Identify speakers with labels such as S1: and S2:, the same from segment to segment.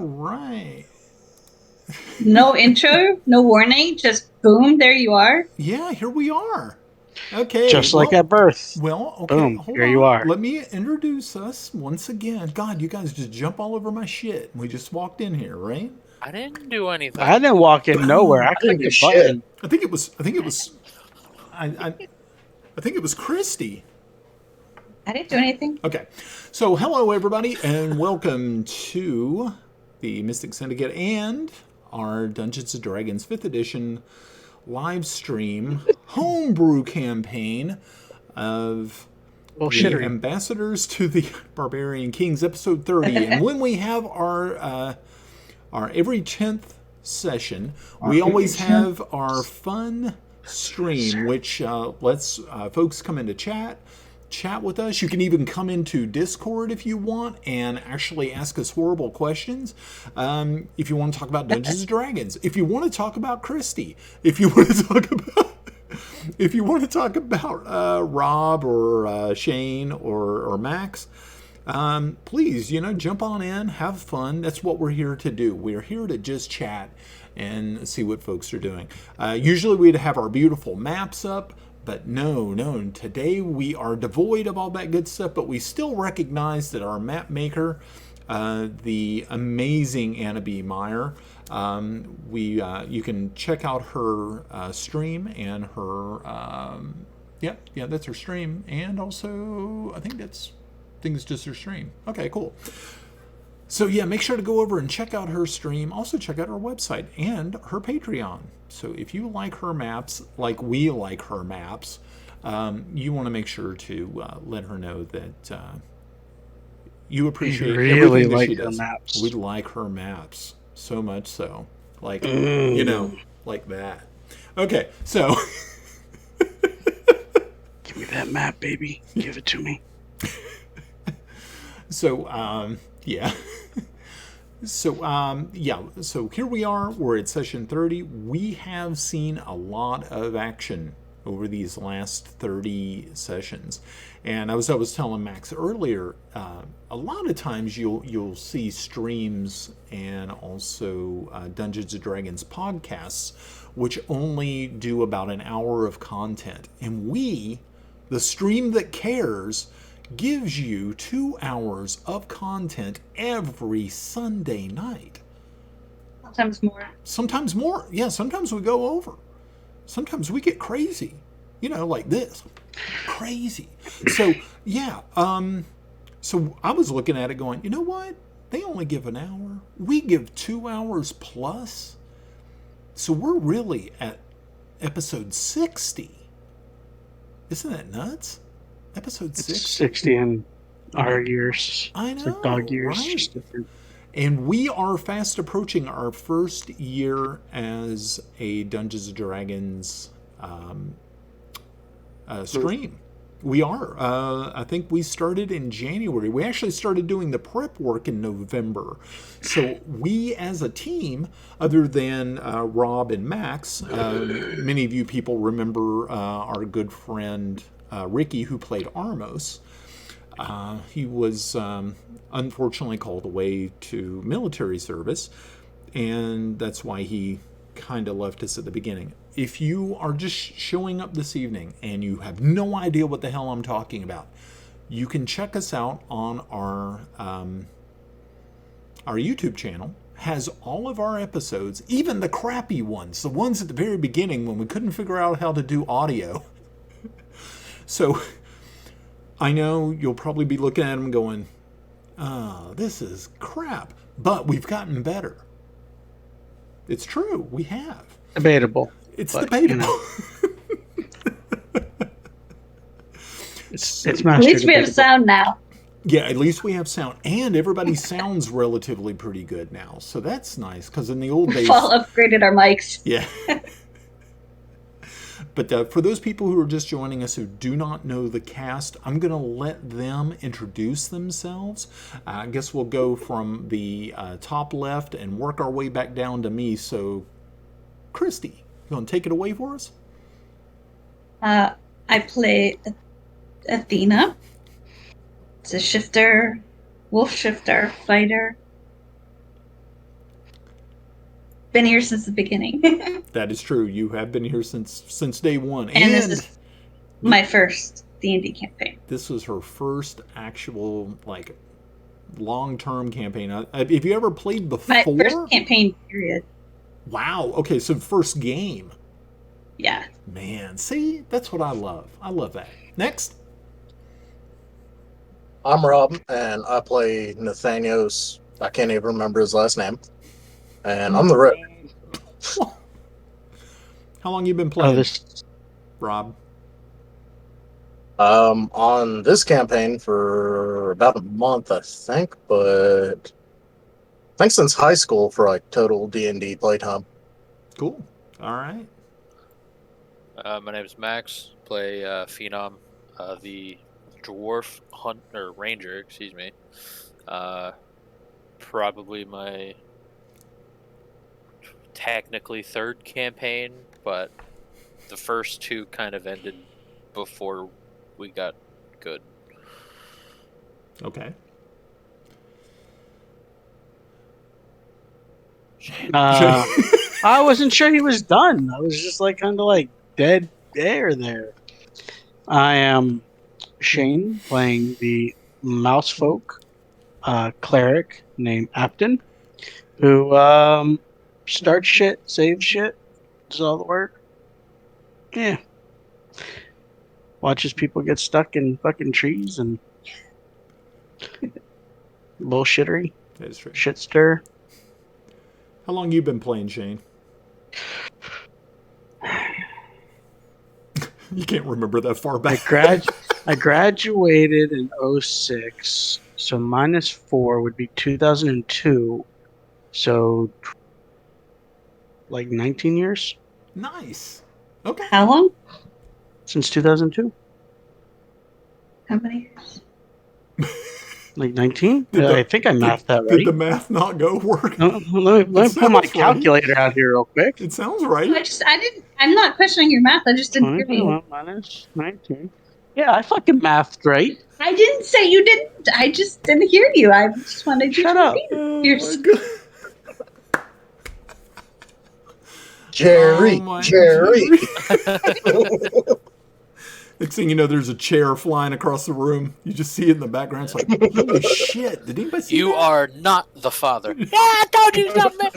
S1: right.
S2: No intro, no warning, just boom, there you are.
S1: Yeah, here we are. Okay,
S3: Just like at birth.
S1: okay,
S3: Boom,
S1: hold
S3: here you
S1: on.
S3: are.
S1: Let me introduce us once again. God, you guys just jump all over my shit. We just walked in here, right?
S4: I didn't do anything.
S3: I didn't walk in nowhere. I
S1: Boom.
S5: I didn't
S3: clicked
S5: do
S3: the
S5: shit.
S3: button.
S1: I I think it was Christy.
S2: I didn't do anything.
S1: Okay. So, hello, everybody, and welcome to the Mystic Syndicate and our Dungeons and Dragons 5th edition live stream homebrew campaign of the
S3: Bullshittery.
S1: Ambassadors to the Barbarian Kings, episode 30. And when we have our every 10th session, we always have our fun stream, which lets folks come into chat with us. You can even come into Discord if you want and actually ask us horrible questions. If you want to talk about Dungeons and Dragons, if you want to talk about Christie, if you want to talk about Rob or Shane or Max, please, jump on in, have fun. That's what we're here to do. We're here to just chat and see what folks are doing. Usually we'd have our beautiful maps up, but no, today we are devoid of all that good stuff, but we still recognize that our map maker, the amazing Anna B. Meyer, you can check out her stream and her, yeah, that's her stream, and also I think it's just her stream. Okay, cool. So yeah, make sure to go over and check out her stream. Also check out her website and her Patreon. So if you like her maps, like we like her maps, you want to make sure to let her know that you appreciate
S3: really
S1: everything that
S3: like
S1: she
S3: her
S1: does.
S3: maps.
S1: We like her maps so much so, like like that. Okay, so
S3: Give me that map, baby. Give it to me.
S1: so yeah. So here we are. We're at session 30. We have seen a lot of action over these last 30 sessions, and as I was telling Max earlier, a lot of times you'll see streams and also Dungeons and Dragons podcasts, which only do about an hour of content, and we, the stream that cares, gives you 2 hours of content every Sunday night.
S2: Sometimes more.
S1: Sometimes more. Yeah, sometimes we go over. Sometimes we get crazy. Like this. Crazy. So, yeah. So I was looking at it going, you know what? They only give an hour. We give 2 hours plus. So we're really at episode 60. Isn't that nuts? Episode 60?
S3: 60 in our years.
S1: I know,
S3: it's like dog years,
S1: right?
S3: just different.
S1: And we are fast approaching our first year as a Dungeons and Dragons stream. We are. I think we started in January. We actually started doing the prep work in November. So we as a team, other than Rob and Max, many of you people remember our good friend Ricky, who played Armos. He was unfortunately called away to military service, and that's why he kind of left us at the beginning. If you are just showing up this evening and you have no idea what the hell I'm talking about, you can check us out on our YouTube channel. Has all of our episodes, even the crappy ones, the ones at the very beginning when we couldn't figure out how to do audio. So I know you'll probably be looking at them going, oh, this is crap. But we've gotten better. It's true. We have.
S3: Debatable.
S1: It's debatable.
S3: It's
S2: At least we have sound now.
S1: Yeah, at least we have sound. And everybody sounds relatively pretty good now. So that's nice. Because in the old days...
S2: We've all upgraded our mics.
S1: Yeah. But for those people who are just joining us who do not know the cast, I'm going to let them introduce themselves. I guess we'll go from the top left and work our way back down to me. So, Christy, you want to take it away for us?
S2: I play Athena. It's a shifter, wolf shifter, fighter. been here since the beginning.
S1: That is true. You have been here since day one,
S2: And this is my first D&D campaign.
S1: this was her first actual like long-term campaign. Have you ever played
S2: My
S1: before?
S2: first campaign period.
S1: Wow. Okay, so first game.
S2: Yeah.
S1: Man, see, that's what I love. I love that. Next.
S4: I'm Rob, and I play Nathanios. I can't even remember his last name. And I'm the rep.
S1: How long you been
S3: Oh,
S1: playing,
S3: this.
S1: Rob?
S4: On this campaign for about a month, I think, but I think since high school for like total D&D playtime.
S1: Cool. All right.
S5: My name is Max. Play Phenom, the dwarf hunter ranger. Excuse me. Probably my technically third campaign, but the first two kind of ended before we got good.
S1: Okay.
S3: I wasn't sure he was done. I was just like kind of like dead air there. I am Shane playing the mouse folk cleric named Apton, who starts shit, saves shit, does all the work. Yeah. Watches people get stuck in fucking trees and bullshittery,
S1: That is true.
S3: shit stir.
S1: How long you been playing, Shane? You can't remember that far back.
S3: I graduated in 06, so -4 would be 2002. So like 19 years
S1: Nice. Okay.
S2: How long?
S3: since 2002.
S2: How many years?
S3: Like 19?
S1: Did the-
S3: I think I mathed that
S1: Did the
S3: right.
S1: math not go work?
S3: Let me pull my
S1: sounds right.
S3: calculator out here real quick.
S1: It sounds
S2: I
S1: right.
S2: didn't. I'm not questioning your math. I just didn't hear you.
S3: 21 minus 19. Yeah, I fucking mathed right.
S2: I didn't say you didn't. I just didn't hear you. I just wanted you
S3: Shut
S2: to
S3: up.
S2: repeat
S1: Oh
S2: it.
S1: my God.
S4: Jerry,
S1: Oh my-
S4: Jerry.
S1: Next thing you know, there's a chair flying across the room. You just see it in the background. It's like, holy shit! Did anybody see
S5: You
S1: that?
S5: are not the father. Yeah, I told you something.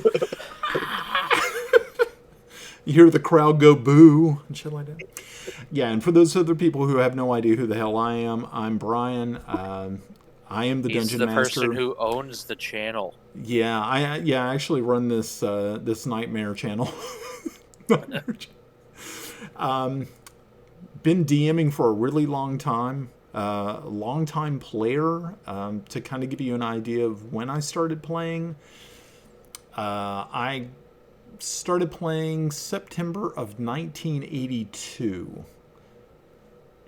S1: You hear the crowd go boo and shit like that. Yeah, and for those other people who have no idea who the hell I am, I'm Brian. I am the
S5: He's
S1: Dungeon
S5: the
S1: Master.
S5: person who owns the channel.
S1: Yeah, I actually run this this nightmare channel. Been DMing for a really long time. Long time player. To kind of give you an idea of when I started playing, I started playing September of 1982,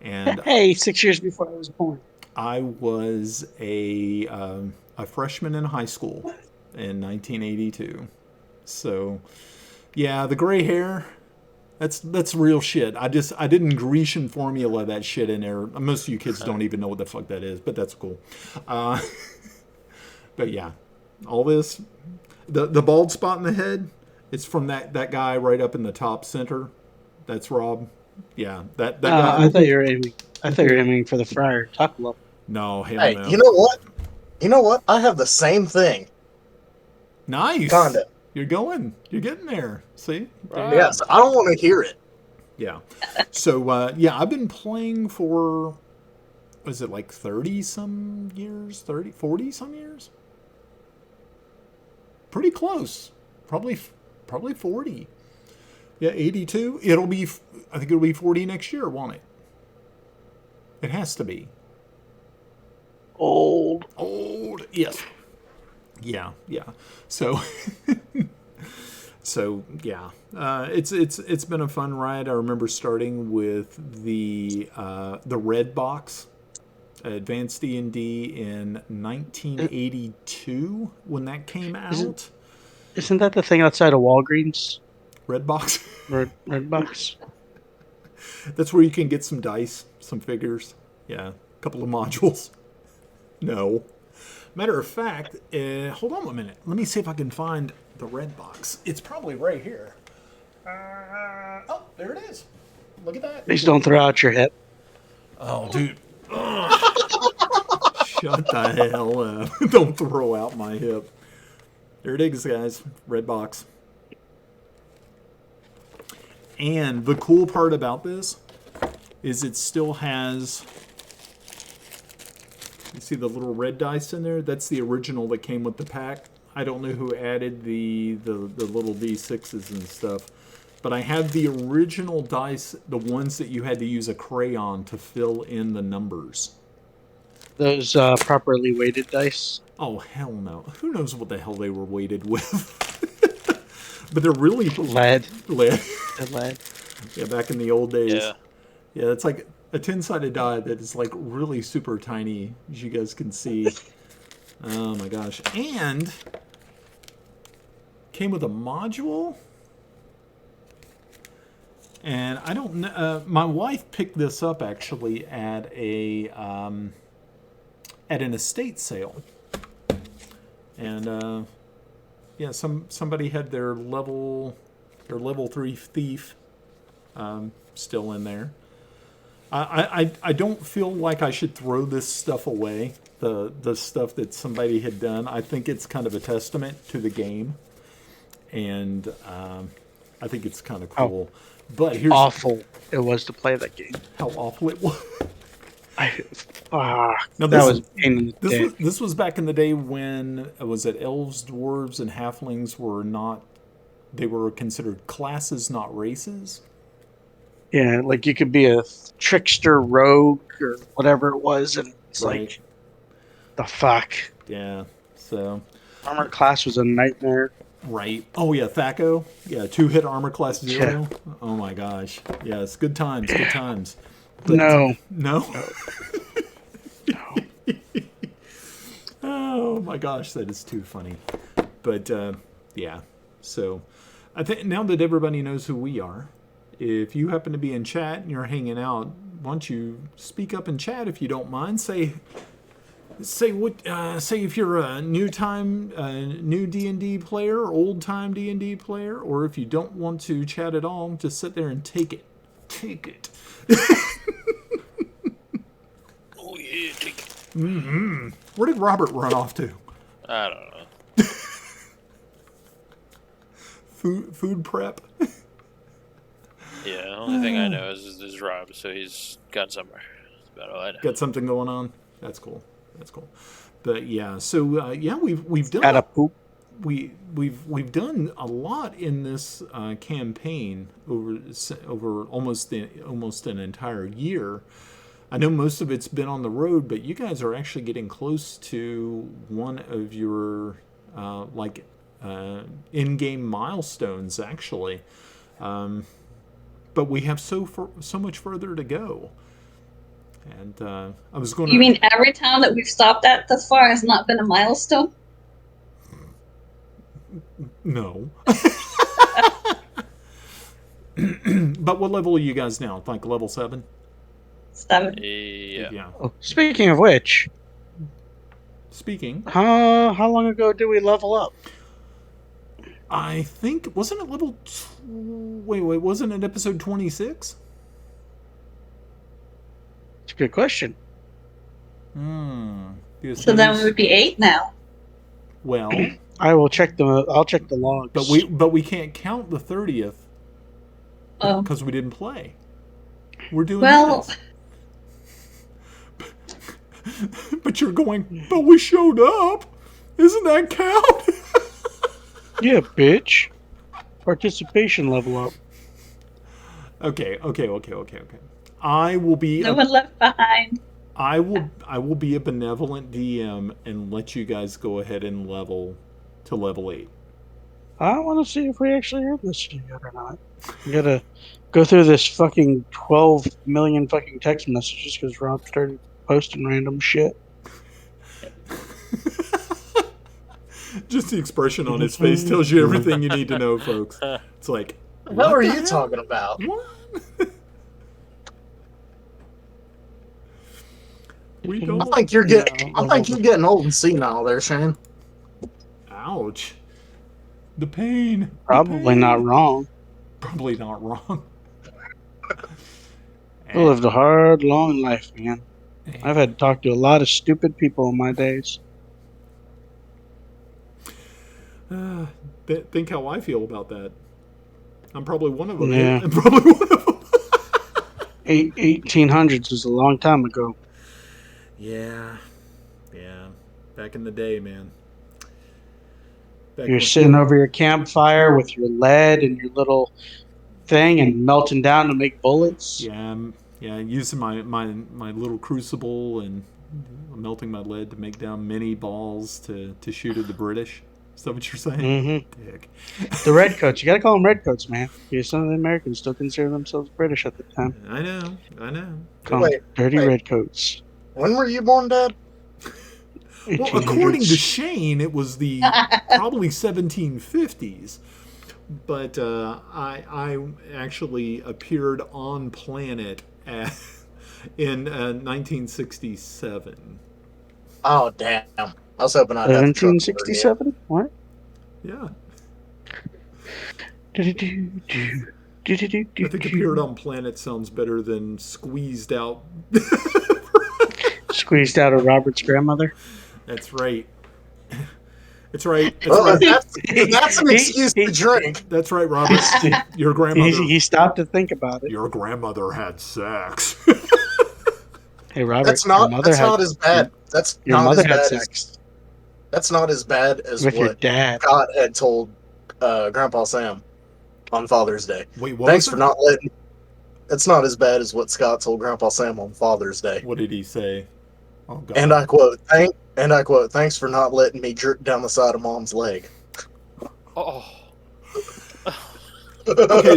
S1: and
S3: Hey, 6 years before I was born.
S1: I was a freshman in high school in 1982. So, yeah, the gray hair, that's real shit. I didn't Grecian formula that shit in there. Most of you kids don't even know what the fuck that is, but that's cool. But yeah, all this, the bald spot in the head, it's from that guy right up in the top center. That's Rob. Yeah, that guy.
S3: I thought you were aiming for the friar Takalo.
S1: No, hell
S4: Hey,
S1: no.
S4: you know what? You know what? I have the same thing.
S1: Nice.
S4: Kinda.
S1: You're getting there. See? There you
S4: Yes, I don't want to hear it.
S1: Yeah. So, yeah, I've been playing for, was it like 30 some years? 30, 40 some years? Pretty close. Probably 40. Yeah, 82. I think it'll be 40 next year, won't it? It has to be.
S3: Old.
S1: Yes. Yeah. So, yeah, it's been a fun ride. I remember starting with the red box, Advanced D&D in 1982 when that came out.
S3: Isn't that the thing outside of Walgreens?
S1: Red box.
S3: Red box.
S1: That's where you can get some dice, some figures. Yeah, a couple of modules. No. Matter of fact, hold on a minute. Let me see if I can find the red box. It's probably right here. Oh, there it is. Look at that.
S3: Please don't throw out your hip.
S1: Oh, dude. Shut the hell up. Don't throw out my hip. There it is, guys. Red box. And the cool part about this is it still has... You see the little red dice in there? That's the original that came with the pack. I don't know who added the little D6s and stuff. But I have the original dice, the ones that you had to use a crayon to fill in the numbers.
S3: Those properly weighted dice.
S1: Oh, hell no. Who knows what the hell they were weighted with? But they're really...
S3: Lead.
S1: Lead.
S3: Lead.
S1: Yeah, back in the old days.
S5: Yeah.
S1: Yeah, it's like a 10-sided die that is like really super tiny, as you guys can see. Oh my gosh. And came with a module. And I don't know, my wife picked this up actually at an estate sale. And yeah, somebody had their level 3 thief still in there. I don't feel like I should throw this stuff away, the stuff that somebody had done. I think it's kind of a testament to the game, and I think it's kind of cool. But here's
S3: Awful it was to play that game.
S1: how awful it was.
S3: Now
S1: Now,
S3: that was a pain in the dick.
S1: this was back in the day when was it elves, dwarves, and halflings were not. They were considered classes, not races.
S3: Yeah, like you could be a trickster rogue or whatever it was, and it's
S1: Right.
S3: like, the fuck.
S1: Yeah. So.
S3: Armor class was a nightmare.
S1: Right. Oh yeah, Thaco. Yeah, 2-hit armor class 0. Oh my gosh. Yes, good times. Good times. But,
S3: No.
S1: No.
S3: No.
S1: Oh my gosh, that is too funny. But yeah. So I think now that everybody knows who we are, if you happen to be in chat and you're hanging out, why don't you speak up in chat if you don't mind? Say what. Say if you're a new D&D player, old time D&D player, or if you don't want to chat at all, just sit there and take it. Take it.
S5: Oh yeah, take it.
S1: Mm-hmm. Where did Robert run off to?
S5: I don't know.
S1: Food prep.
S5: Yeah, the only thing I know is Rob, so he's gone somewhere. That's about all I know.
S1: Got something going on. That's cool. That's cool. But yeah, so yeah, we've done
S3: Gotta poop.
S1: we've done a lot in this campaign over almost an entire year. I know most of it's been on the road, but you guys are actually getting close to one of your in-game milestones, actually. But we have so much further to go. And I was going to...
S2: You mean every town that we've stopped at thus far has not been a milestone?
S1: No. But what level are you guys now? Like level 7?
S2: 7.
S5: Yeah.
S3: Oh, speaking of which,
S1: Speaking,
S3: how long ago did we level up?
S1: I think wasn't it level? Wait, wasn't it episode 26?
S3: It's a good question.
S2: So then we would be 8 now.
S1: Well,
S3: I'll check the logs.
S1: but we can't count the 30th
S2: Oh.
S1: because we didn't play. We're doing
S2: Well,
S1: this. But you're going, but we showed up. Isn't that count?
S3: Yeah, bitch. Participation level up.
S1: Okay. I will be
S2: no one left behind.
S1: I will be a benevolent DM and let you guys go ahead and level to level 8.
S3: I want to see if we actually have this yet or not. We gotta go through this fucking 12 million fucking text messages because Rob started posting random shit.
S1: Just the expression on his face tells you everything you need to know, folks. It's like,
S4: What are
S1: the
S4: you
S1: hell?
S4: talking about?
S1: What? We
S4: I
S1: don't.
S4: think you're getting. I think you're getting old and senile there, Shane.
S1: Ouch. The pain. The
S3: Probably
S1: pain.
S3: not wrong.
S1: Probably not wrong.
S3: I lived a hard, long life, man. I've had to talk to a lot of stupid people in my days.
S1: Think how I feel about that. I'm probably one of them.
S3: Yeah.
S1: I'm probably one of them.
S3: 1800s was a long time ago.
S1: Yeah. Back in the day, man.
S3: You're sitting over your campfire with your lead and your little thing and melting down to make bullets.
S1: Yeah, using my little crucible and melting my lead to make down mini balls to shoot at the British. Is that what you're saying?
S3: Mm-hmm.
S1: Dick.
S3: The redcoats. You gotta call them redcoats, man. Because some of the Americans still consider themselves British at the time.
S1: I know.
S3: Call them
S4: Wait,
S3: dirty
S4: wait.
S3: redcoats.
S4: When were you born, Dad?
S1: Well, according to
S3: 1800s.
S1: Shane, it was the probably 1750s. But I actually appeared on planet in 1967.
S4: Oh damn! I was hoping I'd have to truck over to you.
S3: 1767? What?
S1: Yeah,
S3: I
S1: I think appeared on planet sounds better than squeezed out.
S3: Squeezed out of Robert's grandmother.
S1: That's right. It's right. That's
S4: Well,
S1: right.
S4: that's an excuse to drink.
S1: That's right, Robert. Your grandmother.
S3: He stopped to think about it.
S1: Your grandmother had sex.
S3: Hey, Robert,
S4: That's
S3: your
S4: not.
S3: mother
S4: That's
S3: had,
S4: not as bad. That's
S3: Your
S4: not
S3: mother
S4: as
S3: had
S4: bad
S3: sex
S4: as. That's not as bad as
S3: with your
S4: what
S3: dad.
S4: Scott had told Grandpa Sam on Father's Day.
S1: Wait, what?
S4: Thanks
S1: was
S4: for
S1: it?
S4: not letting. It's not as bad as what Scott told Grandpa Sam on Father's Day.
S1: What did he say? Oh God.
S4: And I quote, thanks for not letting me jerk down the side of Mom's leg.
S5: Oh.
S1: Okay,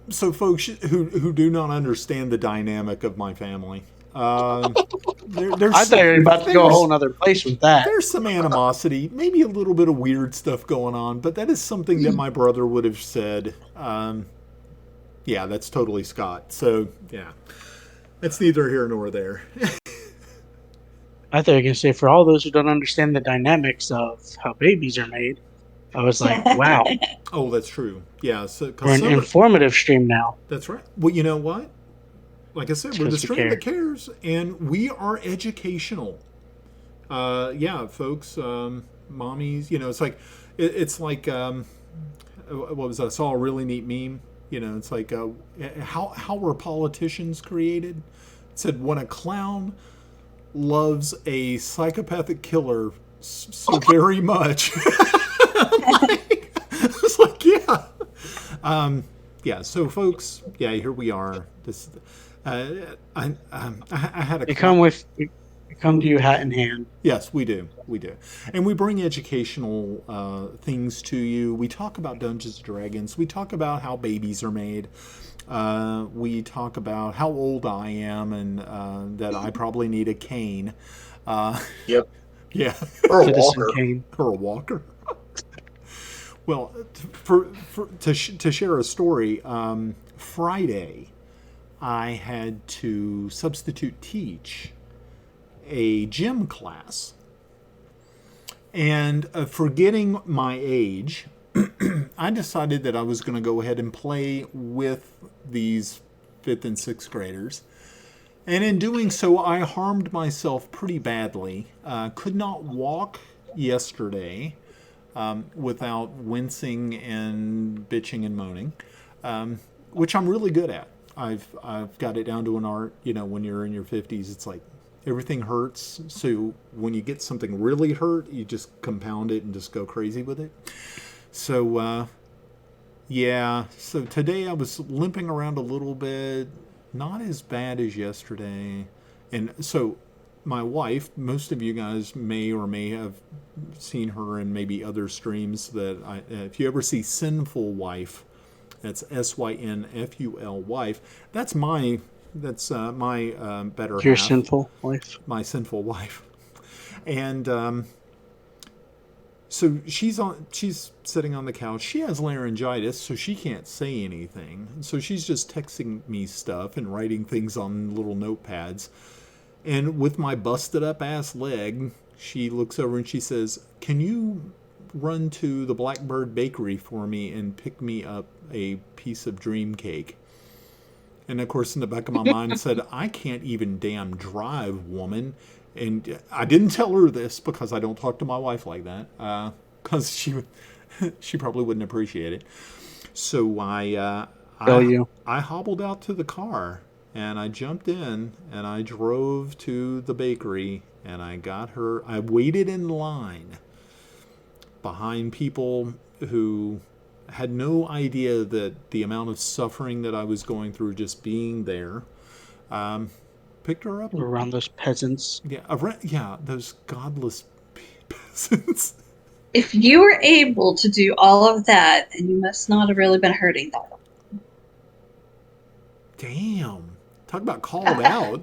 S1: so folks who do not understand the dynamic of my family, there's
S3: I thought you were about to go a whole other place with that.
S1: there's some animosity, maybe a little bit of weird stuff going on, but that is something that my brother would have said. Yeah, that's totally Scott. So yeah, it's neither here nor there.
S3: I thought you were going to say, for all those who don't understand the dynamics of how babies are made, I was like, wow,
S1: Oh, that's true. Yeah, so
S3: we're an informative stream now.
S1: that's right. Well, you know what? Like I said, we're the
S3: Because we
S1: stream that
S3: care.
S1: cares, and we are educational. Yeah, folks, mommies, it's like it's like what was that? I saw a really neat meme. It's like how were politicians created? It said when a clown loves a psychopathic killer so very much. It's like, yeah. So, folks, yeah, here we are. This, I had a.
S3: We come to you hat in hand.
S1: Yes, we do. And we bring educational things to you. We talk about Dungeons and Dragons. We talk about how babies are made. We talk about how old I am and that I probably need a cane.
S4: Yep.
S1: Yeah.
S4: Or a
S3: Citizen
S4: walker.
S3: Kane.
S1: Or a walker. Well, to share a story, Friday I had to substitute teach a gym class. And forgetting my age, I decided that I was going to go ahead and play with these 5th and 6th graders. And in doing so, I harmed myself pretty badly. Could not walk yesterday without wincing and bitching and moaning, which I'm really good at. I've got it down to an art. When you're in your 50s, it's like everything hurts. So when you get something really hurt, you just compound it and just go crazy with it. So yeah. So today I was limping around a little bit. Not as bad as yesterday. And so my wife, most of you guys may or may have seen her in maybe other streams if you ever see Sinful Wife, that's SYNFUL wife, that's my better
S3: Your
S1: half.
S3: sinful wife.
S1: My sinful wife. And so she's sitting on the couch. She has laryngitis, so she can't say anything. So she's just texting me stuff and writing things on little notepads. And with my busted up ass leg, she looks over and she says, "Can you run to the Blackbird Bakery for me and pick me up a piece of dream cake?" And of course, in the back of my mind said, "I can't even damn drive, woman." And I didn't tell her this because I don't talk to my wife like that, because she probably wouldn't appreciate it. So I hobbled out to the car and I jumped in and I drove to the bakery and I got her. I waited in line behind people who had no idea that the amount of suffering that I was going through just being there. Picked her up.
S3: Around those peasants.
S1: Yeah, those godless peasants.
S2: If you were able to do all of that, then you must not have really been hurting that.
S1: Damn. Talk about called out.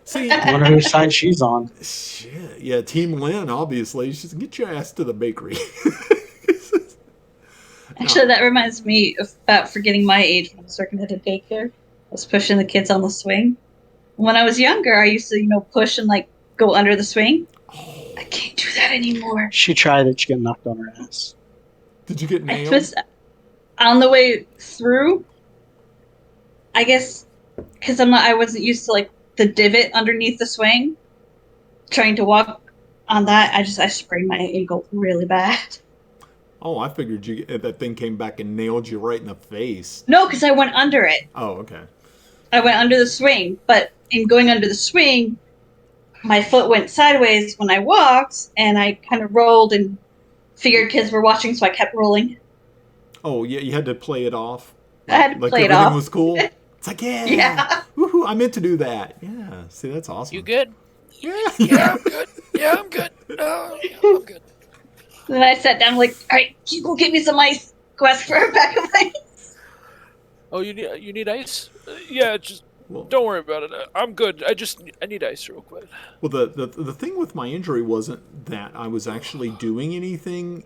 S1: See,
S3: I wonder whose side she's on.
S1: shit. Yeah, Team Lynn, obviously. She's get your ass to the bakery.
S2: Actually, that reminds me about forgetting my age when I was working at a daycare. I was pushing the kids on the swing. When I was younger, I used to, push and like go under the swing. I can't do that anymore.
S3: She tried it. She got knocked on her ass.
S1: Did you get
S2: I
S1: nailed?
S2: twist on the way through. I guess because I wasn't used to like the divot underneath the swing. Trying to walk on that, I sprained my ankle really bad.
S1: Oh, I figured that thing came back and nailed you right in the face.
S2: No, because I went under it.
S1: Oh, okay.
S2: I went under the swing, but in going under the swing, my foot went sideways when I walked, and I kind of rolled and figured kids were watching, so I kept rolling.
S1: Oh, yeah, you had to play it off.
S2: I had to play it
S1: everything
S2: off.
S1: was cool. It's like, yeah,
S2: Yeah.
S1: woohoo! I meant to do that. Yeah, see, that's awesome.
S5: You good?
S1: Yeah,
S5: Yeah, I'm good. Yeah, I'm good. No, yeah, I'm good.
S2: Then I sat down, like, all right, you go get me some ice. Go ask for a pack of ice.
S5: Oh, you need ice? Yeah, just
S1: Well,
S5: don't worry about it. I'm good. I need ice real quick.
S1: well, the thing with my injury wasn't that I was actually doing anything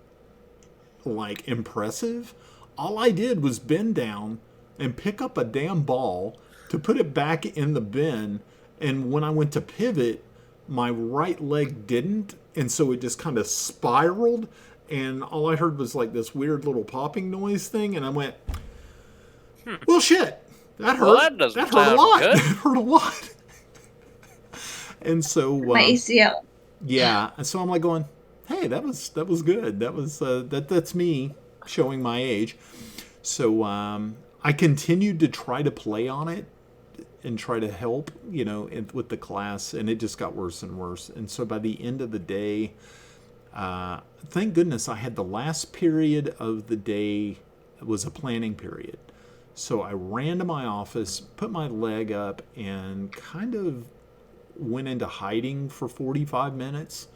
S1: like impressive. All I did was bend down and pick up a damn ball to put it back in the bin. And when I went to pivot, my right leg didn't. And so it just kind of spiraled. And all I heard was like this weird little popping noise thing. And I went, well, shit, that hurt.
S5: Well, that doesn't
S1: hurt a
S5: sound
S1: lot.
S5: good.
S1: That hurt a lot. And so
S2: My ACL.
S1: yeah, and so I'm like going, hey, that was good. That's me showing my age. So I continued to try to play on it and try to help, with the class, and it just got worse and worse. And so by the end of the day, thank goodness I had the last period of the day was a planning period. So I ran to my office, put my leg up, and kind of went into hiding for 45 minutes.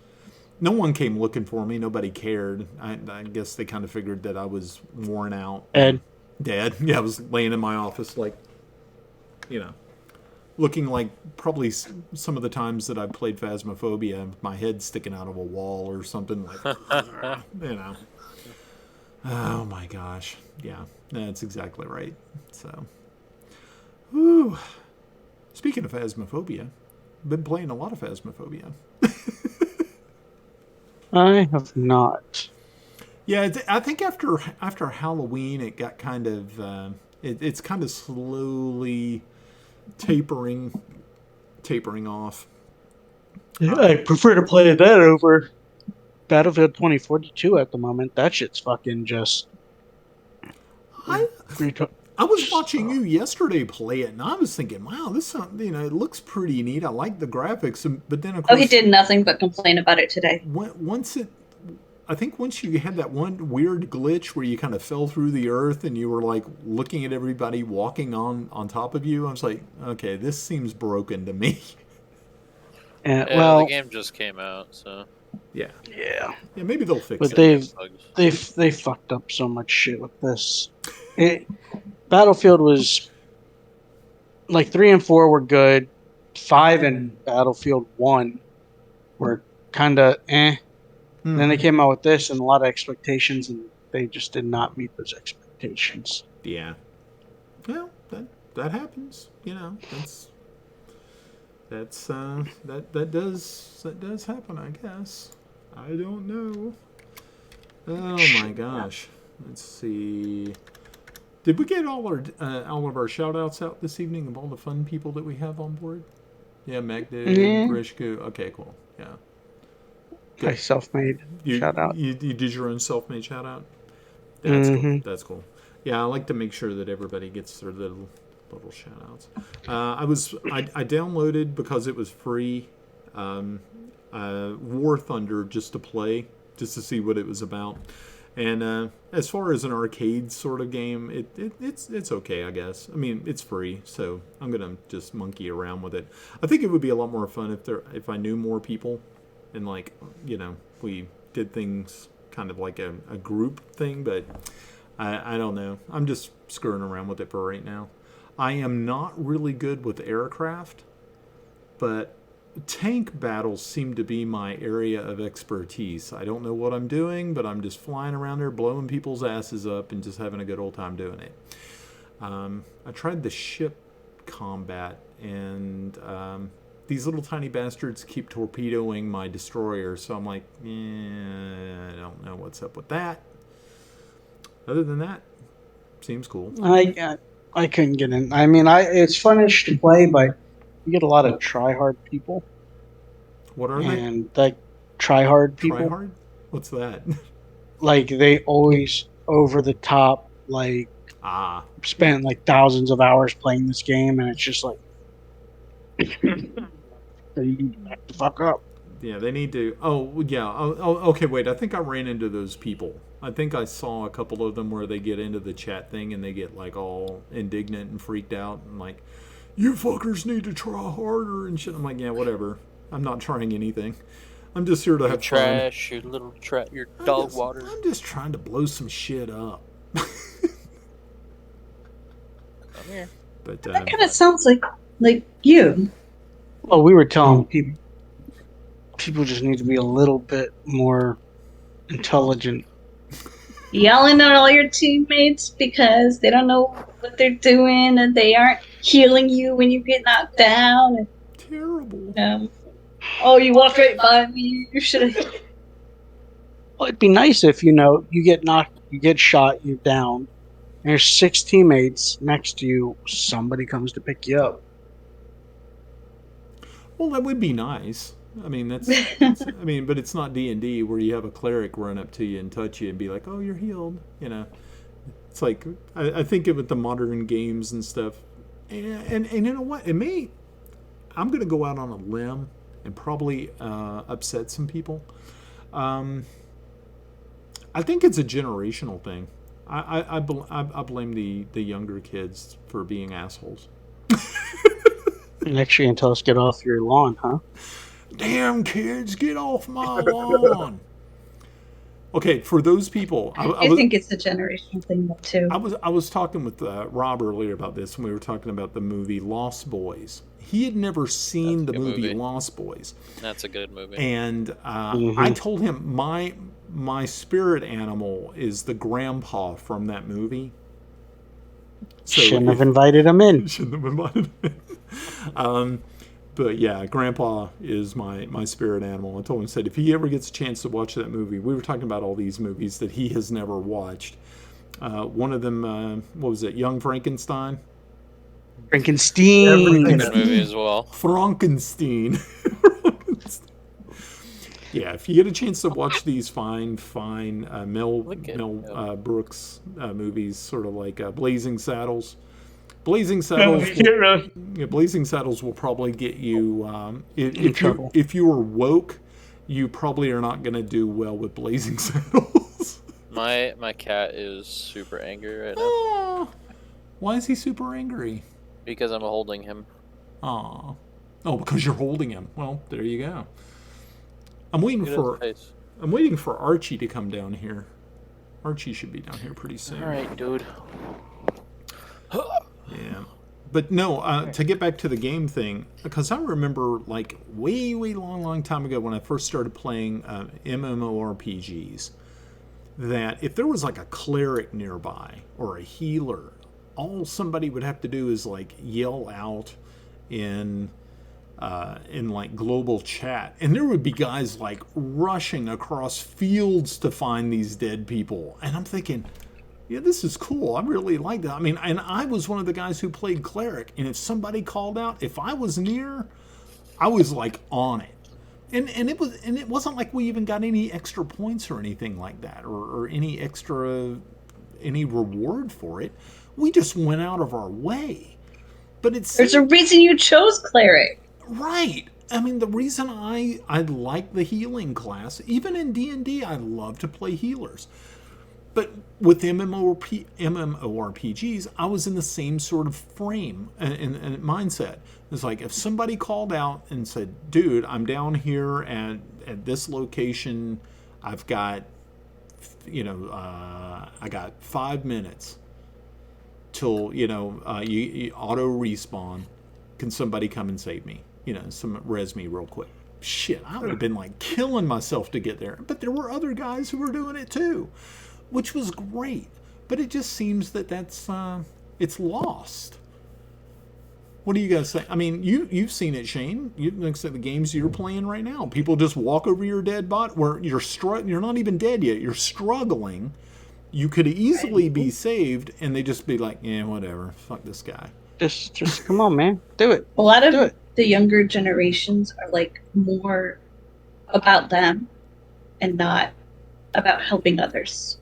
S1: No one came looking for me. Nobody cared. I guess they kind of figured that I was worn out.
S3: Ed.
S1: Dead. Yeah, I was laying in my office like, looking like probably some of the times that I played Phasmophobia, my head sticking out of a wall or something like, Oh my gosh. Yeah, that's exactly right. So, whew. Speaking of Phasmophobia, been playing a lot of Phasmophobia.
S3: I have not.
S1: Yeah, I think after Halloween, it got kind of it's kind of slowly tapering off.
S3: Yeah, I prefer to play that over Battlefield 2042 at the moment. That shit's fucking just.
S1: I was watching you yesterday play it, and I was thinking, wow, this it looks pretty neat. I like the graphics, but then of course,
S2: He did nothing but complain about it today.
S1: I think once you had that one weird glitch where you kind of fell through the earth and you were like looking at everybody walking on top of you, I was like, okay, this seems broken to me.
S5: Yeah,
S3: well,
S5: the game just came out, so
S1: Yeah,
S3: yeah,
S1: maybe they'll fix
S3: but
S1: it.
S3: they fucked up so much shit with this. Battlefield was like 3 and 4 were good, 5 and Battlefield 1 were kind of eh. And then they came out with this and a lot of expectations, and they just did not meet those expectations.
S1: Yeah. Well, that happens. That's that does happen, I guess. I don't know. Oh my gosh. Let's see. Did we get all of our shout outs out this evening of all the fun people that we have on board? Yeah, Meg did,
S3: Yeah.
S1: Grishku. Okay, cool. Yeah.
S3: My
S1: Good.
S3: self-made shout out.
S1: You did your own self-made shout out? That's cool.
S3: Mhm.
S1: That's cool. Yeah, I like to make sure that everybody gets their little shout outs. I downloaded because it was free War Thunder just to play, just to see what it was about. And as far as an arcade sort of game, it's okay, I guess. I mean, it's free, so I'm gonna just monkey around with it. I think it would be a lot more fun if I knew more people, and like we did things kind of like a group thing. But I don't know. I'm just screwing around with it for right now. I am not really good with aircraft, but tank battles seem to be my area of expertise. I don't know what I'm doing, but I'm just flying around there, blowing people's asses up, and just having a good old time doing it. I tried the ship combat, and these little tiny bastards keep torpedoing my destroyer, so I'm like, I don't know what's up with that. Other than that, seems cool.
S3: I couldn't get in. I mean, it's funish to play, but you get a lot of try-hard people,
S1: What are they?
S3: and like try-hard
S1: Try
S3: people,
S1: hard? What's that?
S3: like they always over the top, like
S1: Ah,
S3: spent like thousands of hours playing this game, and it's just like you back the fuck up.
S1: yeah, they need to. Oh, yeah. Okay, wait. I think I ran into those people. I think I saw a couple of them where they get into the chat thing and they get like all indignant and freaked out and like, you fuckers need to try harder and shit. I'm like, yeah, whatever. I'm not trying anything. I'm just here to have
S5: Trash, your your dog
S1: fun.
S5: water.
S1: I'm just trying to blow some shit up.
S5: Come here.
S1: But
S2: That kind of sounds like you.
S3: Well, we were telling people just need to be a little bit more intelligent.
S2: Yelling at all your teammates because they don't know what they're doing and they aren't healing you when you get knocked down.
S1: terrible.
S2: And, oh, you walked right by me. You should have.
S3: Well, it'd be nice if you get knocked, you get shot, you're down. And there's 6 teammates next to you. Somebody comes to pick you up.
S1: Well, that would be nice. I mean, I mean, but it's not D&D where you have a cleric run up to you and touch you and be like, "Oh, you're healed." It's like I think with the modern games and stuff, and you know what? I'm going to go out on a limb and probably upset some people. I think it's a generational thing. I blame the younger kids for being assholes.
S3: Next, you're gonna tell us get off your lawn, huh?
S1: Damn kids, get off my lawn. Okay, for those people,
S2: I think it's a generational thing, though, too.
S1: I was talking with Rob earlier about this when we were talking about the movie Lost Boys. He had never seen the
S5: That's a good
S1: movie
S5: movie.
S1: Lost Boys,
S5: That's a good movie.
S1: and I told him my spirit animal is the grandpa from that movie. So
S3: Shouldn't have invited him in.
S1: shouldn't have invited him. But yeah, Grandpa is my spirit animal. I told him, said if he ever gets a chance to watch that movie, we were talking about all these movies that he has never watched. One of them, what was it, Young Frankenstein?
S3: Frankenstein.
S5: Good movie as well.
S1: Frankenstein. Yeah, if you get a chance to watch these fine Mel Brooks movies, sort of like Blazing Saddles. Blazing Saddles. Blazing Saddles will probably get you. If you are woke, you probably are not going to do well with Blazing Saddles.
S5: My cat is super angry right now
S1: Aw. Why is he super angry?
S5: because I'm holding him.
S1: Aw. Oh, because you're holding him. Well, there you go. I'm waiting
S5: Look at his face.
S1: I'm waiting for Archie to come down here. Archie should be down here pretty soon.
S5: All right, dude.
S1: Yeah. But no, to get back to the game thing, because I remember like way long time ago when I first started playing MMORPGs, that if there was like a cleric nearby or a healer, all somebody would have to do is like yell out in in like global chat, and there would be guys like rushing across fields to find these dead people, and I'm thinking, yeah, this is cool. I really like that. I mean, and I was one of the guys who played cleric, and if somebody called out, if I was near, I was like on it. And it wasn't like we even got any extra points or anything like that, or any reward for it. We just went out of our way. But
S2: There's a reason you chose cleric.
S1: right. I mean, the reason I like the healing class, even in D&D, I love to play healers. But with MMORPGs, I was in the same sort of frame and mindset. It's like if somebody called out and said, dude, I'm down here at this location, I've got, I got 5 minutes till, you auto respawn. Can somebody come and save me? Res me real quick. Shit, I would have been like killing myself to get there. But there were other guys who were doing it too, which was great. But it just seems that's it's lost. What do you guys think? I mean, you've seen it, Shane. You like the games you're playing right now. People just walk over your dead bot where you're not even dead yet. You're struggling. You could easily be saved, and they just be like, "Yeah, whatever. Fuck this guy."
S3: Just come on, man. Do it.
S2: A lot of the younger generations are like more about them and not about helping others.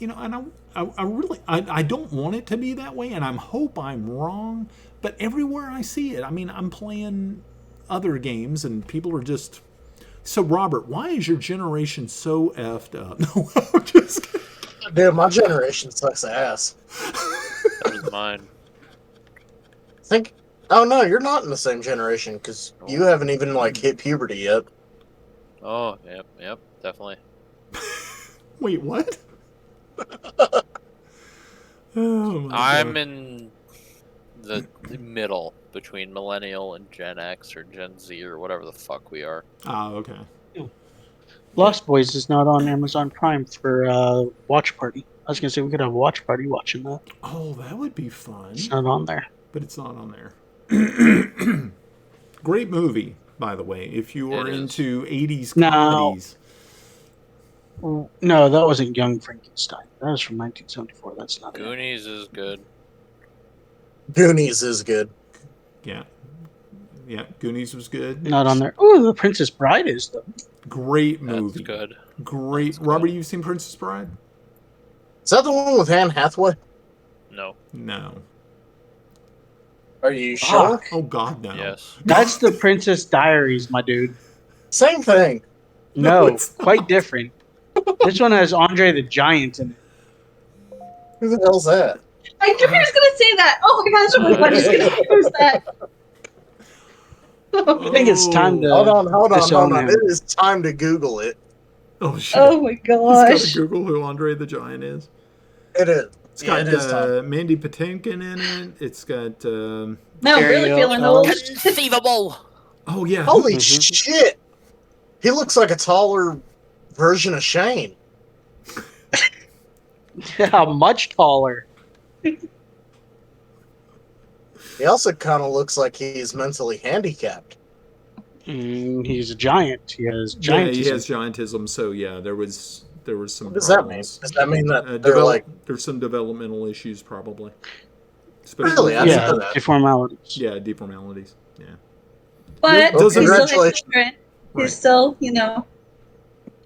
S1: And I really don't want it to be that way, and I hope I'm wrong. But everywhere I see it, I mean, I'm playing other games, and people are just. So, Robert, why is your generation so effed up? No, I'm just kidding.
S4: Dude, my generation sucks ass.
S5: That was mine.
S4: Oh no, you're not in the same generation because you haven't even like hit puberty yet.
S5: Oh, yep, definitely.
S1: Wait, what? Oh
S5: I'm
S1: God.
S5: in the middle between millennial and Gen X or Gen Z or whatever the fuck we are.
S1: Oh, okay.
S3: Lost Boys is not on Amazon Prime for watch party. I was gonna say we could have a watch party watching that.
S1: Oh, that would be fun.
S3: It's not on there.
S1: But it's not on there. Great movie, by the way. If you are into 80s comedies.
S3: No, that wasn't Young Frankenstein. That was from 1974. That's not
S5: Goonies is good.
S4: Goonies is good.
S1: Yeah. Yeah, Goonies was good.
S3: Not on there. Oh, The Princess Bride is though.
S1: Great movie.
S5: That's good.
S1: Great.
S5: That's
S1: Robert,
S5: good.
S1: you've seen Princess Bride?
S4: Is that the one with Anne Hathaway?
S5: No.
S1: No.
S4: Are you sure?
S1: Oh God, no.
S5: Yes.
S3: That's the Princess Diaries, my dude.
S4: Same thing.
S3: No,
S1: it's
S3: quite different. This one has Andre the Giant in it.
S4: Who the hell's that?
S2: I knew he was gonna say that. Oh my gosh! I'm like, what is gonna use that?
S3: I think it's time to.
S4: Hold
S3: disown
S4: on.
S3: him.
S4: It is time to Google it.
S1: Oh shit.
S2: Oh my
S1: He's got
S2: gosh!
S1: to Google who Andre the Giant is.
S4: It is.
S1: It's got
S4: it is time.
S1: Mandy Patinkin in it. It's got.
S2: No, I'm really
S3: Ariel,
S2: feeling old.
S5: Conceivable.
S1: Oh yeah.
S4: Holy
S3: Mhm.
S4: shit! He looks like a taller version of Shane.
S3: Yeah, much taller.
S4: He also kind of looks like he's mentally handicapped.
S3: He's a giant. He has
S1: Yeah,
S3: giantism.
S1: he has giantism. So yeah, there was some.
S4: What does that mean?
S1: problems.
S4: Does that mean that they're like...
S1: There's some developmental issues probably.
S4: Really? I didn't know that.
S3: deformalities.
S1: Yeah, deformalities. Yeah.
S2: But
S1: Well,
S2: he still has
S4: congratulations.
S2: children.
S1: Right.
S2: He's still,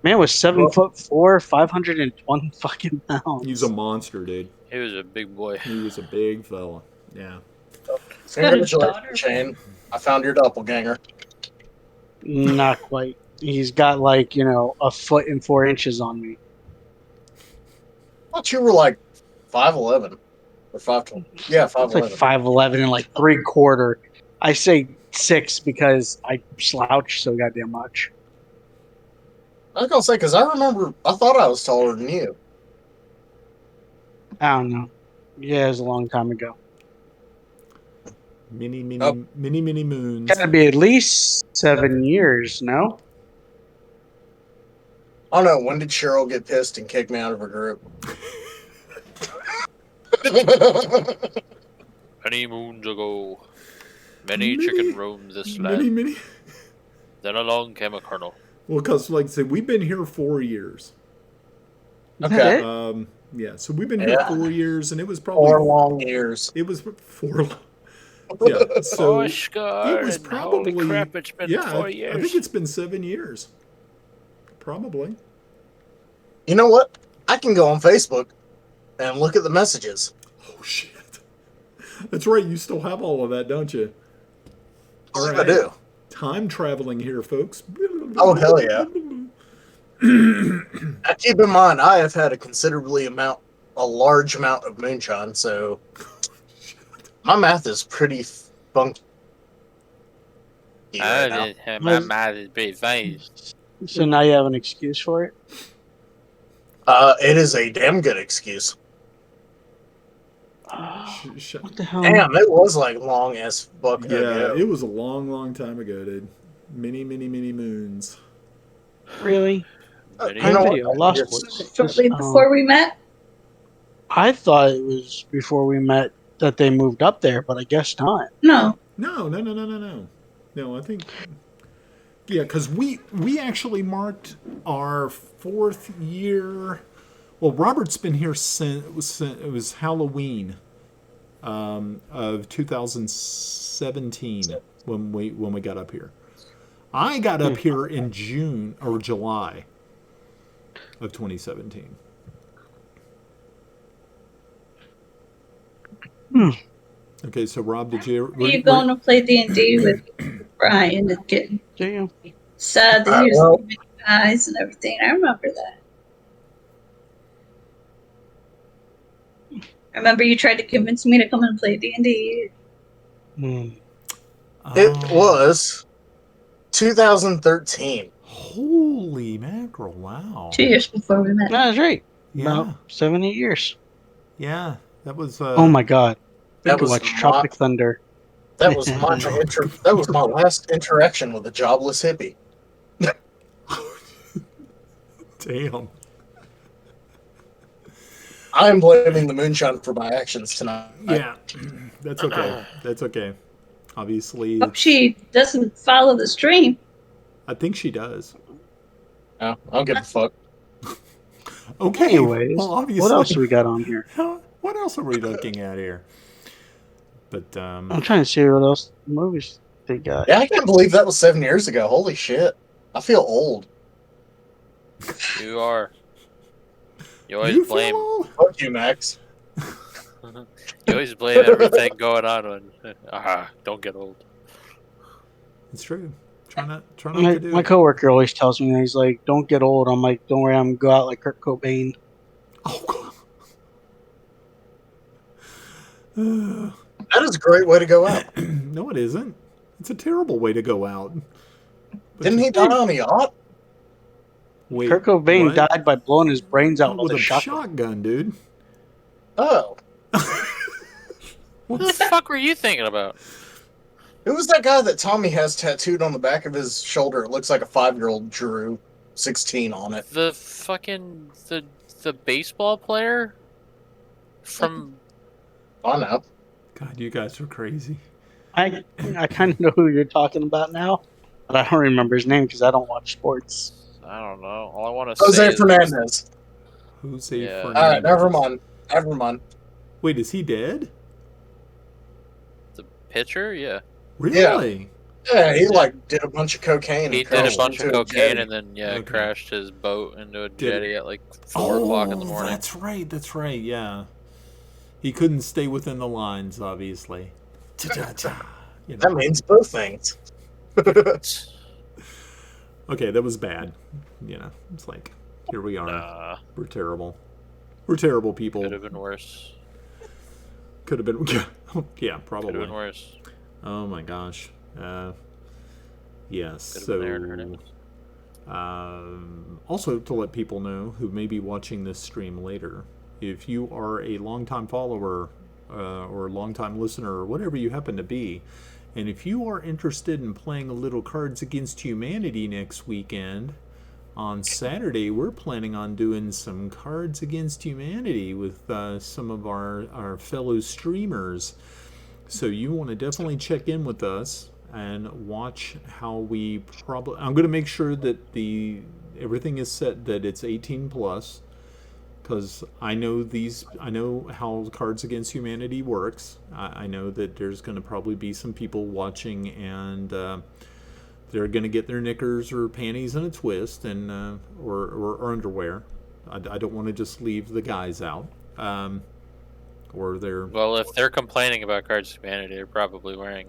S3: Man was 7'4", 520 fucking pounds.
S1: He's a monster, dude.
S5: He was a big boy.
S1: He was a big fella. Yeah.
S2: got his daughter.
S4: Congratulations, Shane. I found your doppelganger.
S3: Not quite. He's got like, a foot and 4 inches on me.
S4: I thought you were like 5'11". Or 5'12". Yeah,
S3: It's like
S4: 5'11".
S3: 5'11" and like 3/4. I say 6 because I slouch so goddamn much.
S4: I was going to say, because I thought I was taller than you.
S3: I don't know. Yeah, it was a long time ago.
S1: Many
S4: Oh.
S1: moons.
S3: Gotta be at least 7 years, no?
S4: I don't know, when did Cheryl get pissed and kick me out of her group?
S5: Many moons ago. Many chicken roamed this land.
S1: Many.
S5: Then along came a colonel.
S1: Well, because like I said, we've been here 4 years.
S3: Is that
S4: Okay.
S3: it?
S1: Yeah, so we've been here
S4: Yeah.
S1: 4 years, and it was probably
S4: 4 long years.
S1: It was 4. Yeah, so it was probably
S5: holy crap! It's been
S1: yeah.
S5: 4 years.
S1: I think it's been 7 years, probably.
S4: You know what? I can go on Facebook and look at the messages.
S1: Oh shit! That's right. You still have all of that, don't you?
S4: I believe I do.
S1: Time traveling here, folks.
S4: Oh, hell yeah. Now, keep in mind, I have had a large amount of moonshine, so my math is pretty funky right now.
S5: My math is pretty funny.
S3: So now you have an excuse for it?
S4: It is a damn good excuse.
S3: What the hell?
S4: Damn, it was like long as fuck
S1: Yeah,
S4: ago.
S1: it was a long time ago, dude. Many moons.
S3: Really?
S5: Many
S4: You know what?
S3: Video, Lost
S4: It's-
S3: Boys.
S2: Shortly before we met.
S3: I thought it was before we met that they moved up there, but I guess not.
S2: No.
S1: No. No, I think yeah, because we actually marked our 4th year. Well, Robert's been here since it was Halloween of 2017 when we got up here. I got up here in June or July of 2017. Okay, so Rob, did you?
S2: Are you going to play D&D with Brian and getting
S3: Damn.
S2: sad that he
S4: well-
S2: was leaving guys and everything? I remember that. I remember you tried to convince me to come and play D&D.
S3: Hmm.
S4: It was 2013.
S1: Holy mackerel! Wow.
S2: 2 years before we met.
S3: That's right.
S1: Yeah,
S3: About 7, 8 years.
S1: yeah. That was.
S3: Oh my god. We
S4: That
S3: could
S4: was
S3: watch
S4: my-
S3: Tropic Thunder.
S4: That was that was my last interaction with a jobless hippie.
S1: Damn.
S4: I'm blaming the moonshine for my actions tonight.
S1: Yeah, that's okay. That's okay. Obviously,
S2: Hope she doesn't follow the stream.
S1: I think she does.
S4: No, I don't give a fuck.
S1: Okay.
S3: Anyways,
S1: well, obviously,
S3: what else do we got on here?
S1: What else are we looking at here? But
S3: I'm trying to see what else movies they got.
S4: Yeah, I can't believe that was 7 years ago. Holy shit. I feel old.
S5: You are. You always
S1: you feel
S5: blame.
S1: old?
S4: Fuck you, Max.
S5: You always blame everything going on when. Don't get old.
S1: It's true. Try not
S3: My,
S1: to do
S3: my
S1: it.
S3: coworker always tells me, he's like, "Don't get old." I'm like, "Don't worry, I'm gonna go out like Kurt Cobain."
S1: Oh, God.
S4: That is a great way to go out.
S1: No, it isn't. It's a terrible way to go out. But
S4: Didn't he die on a yacht?
S1: Wait,
S3: Kurt Cobain
S1: what?
S3: died by blowing his brains out
S1: with
S3: with
S1: a
S3: a shotgun.
S1: shotgun, dude.
S4: Oh.
S5: What the fuck were you thinking about?
S4: Who was that guy that Tommy has tattooed on the back of his shoulder? It looks like a 5-year-old drew 16 on it.
S5: The fucking the baseball player from.
S4: I know.
S1: God, you guys are crazy.
S3: I kind of know who you're talking about now, but I don't remember his name because I don't watch sports.
S5: I don't know. All I want to say
S4: Jose
S5: is
S4: Fernandez.
S1: Jose
S5: Yeah.
S1: Fernandez.
S4: Alright, never mind. Never mind.
S1: Wait, is he dead?
S5: the pitcher. Yeah,
S1: Really?
S4: Yeah, he like did a bunch of cocaine.
S5: he
S4: and
S5: did a
S4: crashed
S5: bunch of
S4: into a
S5: cocaine
S4: jetty.
S5: and then
S1: Okay.
S5: crashed his boat into a
S1: Did
S5: jetty at like 4 o'clock in the morning.
S1: That's right. That's right. Yeah. He couldn't stay within the lines, obviously. Cha-cha-cha. You know.
S4: That means both things.
S1: Okay, that was bad. You know, it's like, here we are.
S5: Nah,
S1: We're terrible. We're terrible people.
S5: could have been worse.
S1: Could have been. Yeah,
S5: Could have
S1: probably.
S5: been worse.
S1: Oh my gosh. Yes.
S5: Could have
S1: So,
S5: been there and heard it.
S1: also to let people know who may be watching this stream later, if you are a longtime follower or a longtime listener or whatever you happen to be, and if you are interested in playing a little Cards Against Humanity next weekend, on Saturday we're planning on doing some Cards Against Humanity with some of our fellow streamers. So you want to definitely check in with us and watch how we probably. I'm going to make sure that everything is set that it's 18 plus, because I know how Cards Against Humanity works. I know that there's going to probably be some people watching, and they're going to get their knickers or panties in a twist, and or underwear. I don't want to just leave the guys out. Or they're
S5: Well, if they're complaining about Cards of Humanity, they're probably wearing.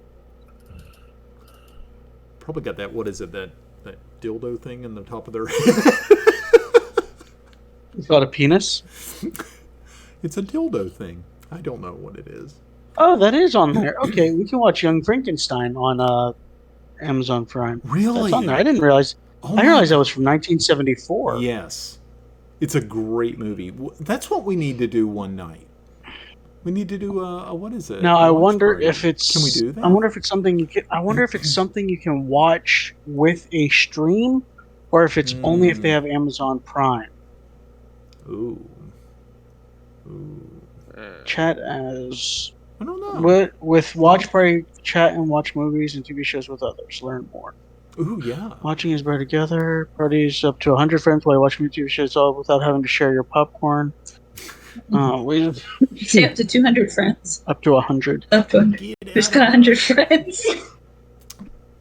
S1: probably got that. What is it? That dildo thing in the top of their head.
S3: You got a penis?
S1: It's a dildo thing. I don't know what it is.
S3: Oh, that is on there. Okay, we can watch Young Frankenstein on Amazon Prime.
S1: Really?
S3: That's on there. I didn't realize.
S1: Oh
S3: I
S1: my
S3: realized that
S1: God.
S3: was from 1974.
S1: Yes. It's a great movie. That's what we need to do one night. We need to do a what is it?
S3: Now
S1: A
S3: I
S1: watch
S3: wonder
S1: party.
S3: if it's.
S1: Can we do that?
S3: I wonder if it's something you can. I wonder if it's something you can watch with a stream, or if it's only if they have Amazon Prime.
S1: Ooh. Ooh.
S3: Chat as
S1: I don't know.
S3: with watch party, chat and watch movies and TV shows with others. Learn more.
S1: Ooh, yeah.
S3: Watching is better together. Parties up to 100 friends while watching TV shows all without having to share your popcorn. We
S2: Say up to 200 friends.
S3: up to 100.
S2: Up to 100.
S1: Get
S2: Who's
S1: out
S2: got
S1: of
S2: 100 friends?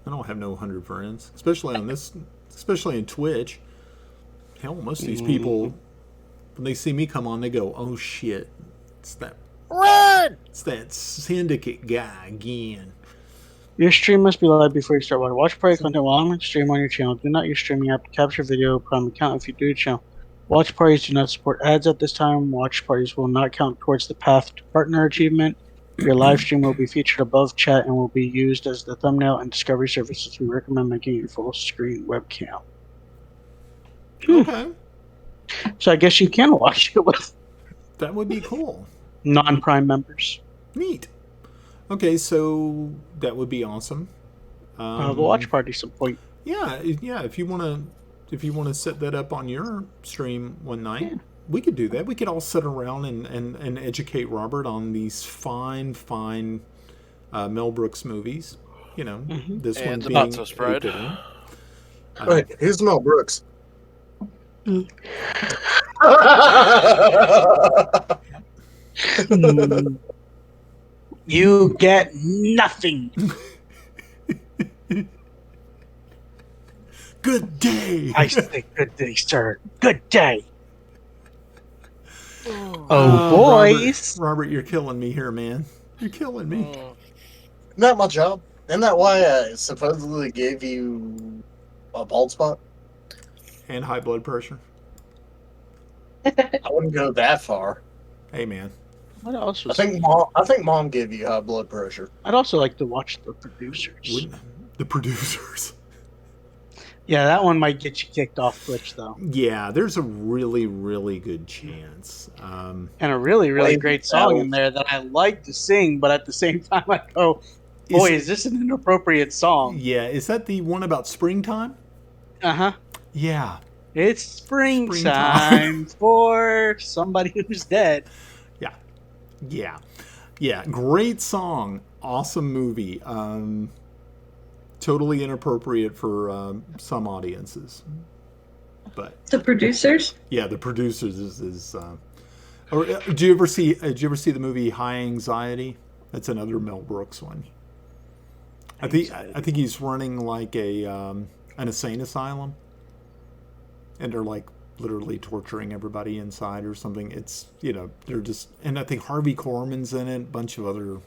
S1: I don't have no 100 friends, especially on this, especially in Twitch. Hell, most of these people, when they see me come on, they go, "Oh shit, it's that
S5: Run!
S1: it's that syndicate guy again."
S3: Your stream must be live before you start watching. Watch party content while on stream on your channel. Do not use streaming app to capture video Prime account if you do channel. Watch parties do not support ads at this time. Watch parties will not count towards the path to partner achievement. Your live stream will be featured above chat and will be used as the thumbnail and discovery services. We recommend making a full screen webcam.
S1: Okay,
S3: So I guess you can watch it with
S1: that would be cool.
S3: non-Prime members.
S1: Neat. Okay, so that would be awesome.
S3: The watch party some point.
S1: Yeah, yeah. If you wanna set that up on your stream one night, we could do that. We could all sit around and educate Robert on these fine Mel Brooks movies. You know, this
S5: And
S1: one
S5: the
S1: being
S5: not so spread.
S1: 8-bit.
S4: Wait, who's Mel Brooks?
S3: You get nothing.
S1: Good day.
S3: I say good day, sir. Good day. Oh, boys.
S1: Robert, you're killing me here, man. You're killing me.
S5: Mm.
S4: Isn't that my job? Isn't that why I supposedly gave you a bald spot?
S1: And high blood pressure.
S4: I wouldn't go that far.
S1: Hey, man.
S3: What else
S4: I
S3: was
S4: think mom gave you high blood pressure.
S3: I'd also like to watch The Producers.
S1: Wouldn't the producers?
S3: Yeah, that one might get you kicked off Twitch, though.
S1: Yeah, there's a really good chance.
S3: And a really
S4: Wait,
S3: great song in there that I like to sing, but at the same time I go, boy, is this an inappropriate song?
S1: Yeah, is that the one about springtime?
S3: Uh-huh.
S1: Yeah.
S3: It's springtime for somebody who's dead.
S1: Yeah. Great song. Awesome movie. Totally inappropriate for some audiences. But
S2: The producers?
S1: yeah, The Producers is or did you ever see the movie High Anxiety? That's another Mel Brooks one. I think he's running like an insane asylum, and they're like literally torturing everybody inside or something. It's, they're just, and I think Harvey Korman's in it, a bunch of other,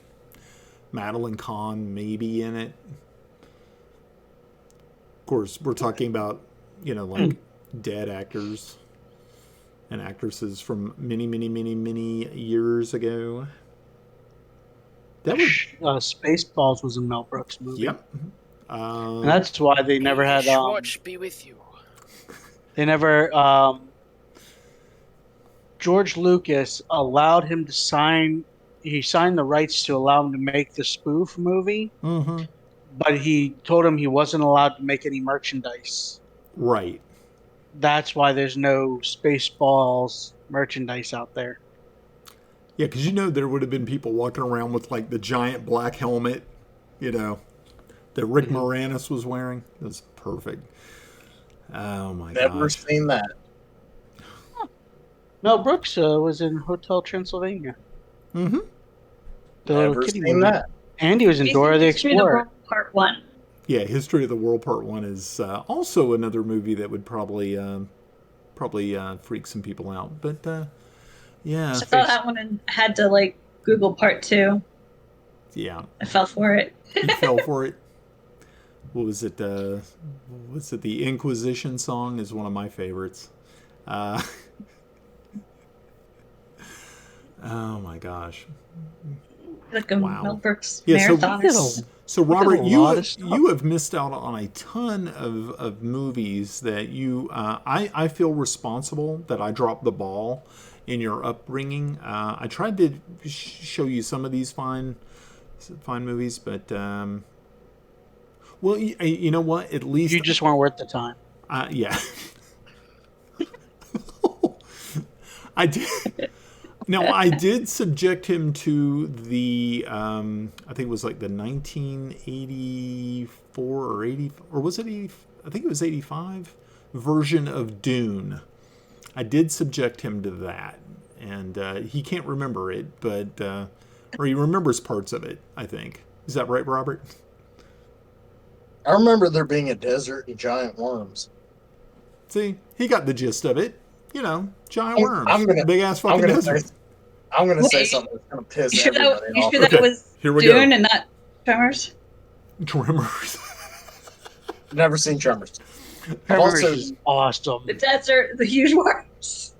S1: Madeline Kahn maybe in it. Of course, we're talking about, like dead actors and actresses from many years ago. That was
S3: Spaceballs was a Mel Brooks movie.
S1: Yep.
S3: And that's why they never had
S5: Schwartz be with you.
S3: they never George Lucas allowed him to sign the rights to allow him to make the spoof movie, but he told him he wasn't allowed to make any merchandise.
S1: Right.
S3: That's why there's no Spaceballs merchandise out there.
S1: Yeah, because there would have been people walking around with like the giant black helmet, you know, that Rick Moranis was wearing. That's perfect. Oh my
S4: Never
S1: gosh.
S4: seen that.
S3: Mel Brooks was in Hotel Transylvania,
S1: Mm-hmm.
S3: the little
S4: Never
S3: kitty
S4: seen
S3: movie.
S4: that.
S3: And he was in Dora the
S2: History of the
S3: Explorer.
S2: World Part 1.
S1: Yeah, History of the World Part 1 is also another movie that would probably freak some people out. But yeah,
S2: I saw that one and had to like Google Part 2.
S1: yeah,
S2: I fell for it.
S1: he fell for it. What was it? What's it? The Inquisition song is one of my favorites. Uh, oh my gosh!
S2: Like a
S1: Wow.
S2: Mel Brooks
S1: Yeah,
S2: marathon.
S1: So Robert,
S3: a lot of stuff.
S1: you have missed out on a ton of movies that you I feel responsible that I dropped the ball in your upbringing. I tried to show you some of these fine movies, but well, you know what? At least
S3: You just weren't worth the time.
S1: yeah. I did. Now, I did subject him to the, I think it was like the 1984 or 80, or was it 80? I think it was 85 version of Dune. I did subject him to that. And he can't remember it, but, or he remembers parts of it, I think. Is that right, Robert?
S4: I remember there being a desert and giant worms.
S1: See, he got the gist of it. You know, giant
S4: I'm
S1: worms.
S4: gonna-
S1: Big ass
S4: I'm
S1: fucking
S4: gonna
S1: desert.
S4: say
S2: Wait,
S4: something that's gonna piss
S2: You sure
S4: everybody
S2: that, you
S4: off.
S2: sure that
S1: Okay,
S2: was
S1: here we
S2: Dune
S1: go.
S2: and not Tremors?
S1: Tremors.
S4: Never seen Tremors.
S3: Tremors
S4: Also-
S3: is awesome.
S2: The desert, the huge worms.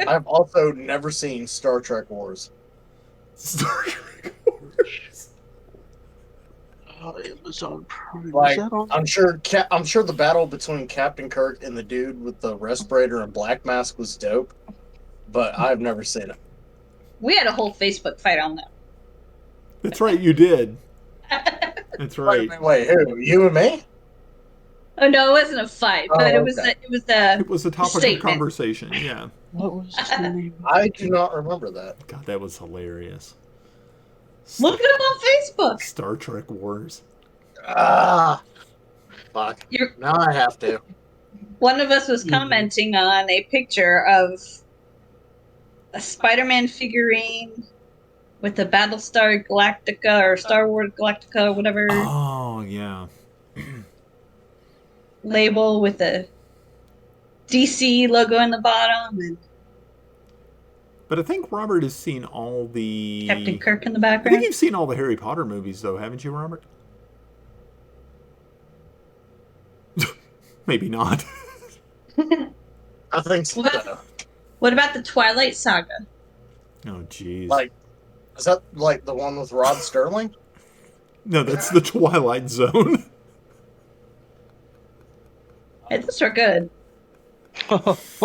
S4: I've also never seen Star Trek Wars.
S1: Star Trek Wars.
S3: It was on Prime.
S4: Like,
S3: Was that on?
S4: I'm sure the battle between Captain Kirk and the dude with the respirator and black mask was dope, but I've never seen it.
S2: We had a whole Facebook fight on that.
S1: That's right, you did. That's right.
S4: Wait, who? You and me?
S2: Oh no, it wasn't a fight,
S4: Oh,
S2: but it was
S4: okay.
S1: It was a topic of
S2: statement.
S1: conversation. Yeah.
S3: What was the name?
S4: I do not remember that.
S1: God, that was hilarious.
S2: Look it up on Facebook.
S1: Star Trek Wars.
S4: Ah, fuck.
S2: You're,
S4: Now I have to.
S2: one of us was commenting on a picture of a Spider-Man figurine with the Battlestar Galactica or Star Wars Galactica or whatever
S1: Oh, yeah.
S2: label with the DC logo in the bottom and
S1: But I think Robert has seen all the...
S2: Captain Kirk in the
S1: I think
S2: background.
S1: you've seen all the Harry Potter movies, though, haven't you, Robert? Maybe not.
S4: I think so.
S2: What about the Twilight Saga?
S1: Oh, jeez.
S4: Like, is that like the one with Rod Sterling?
S1: No, that's the Twilight Zone.
S2: Hey, those are good.
S4: Wait. That's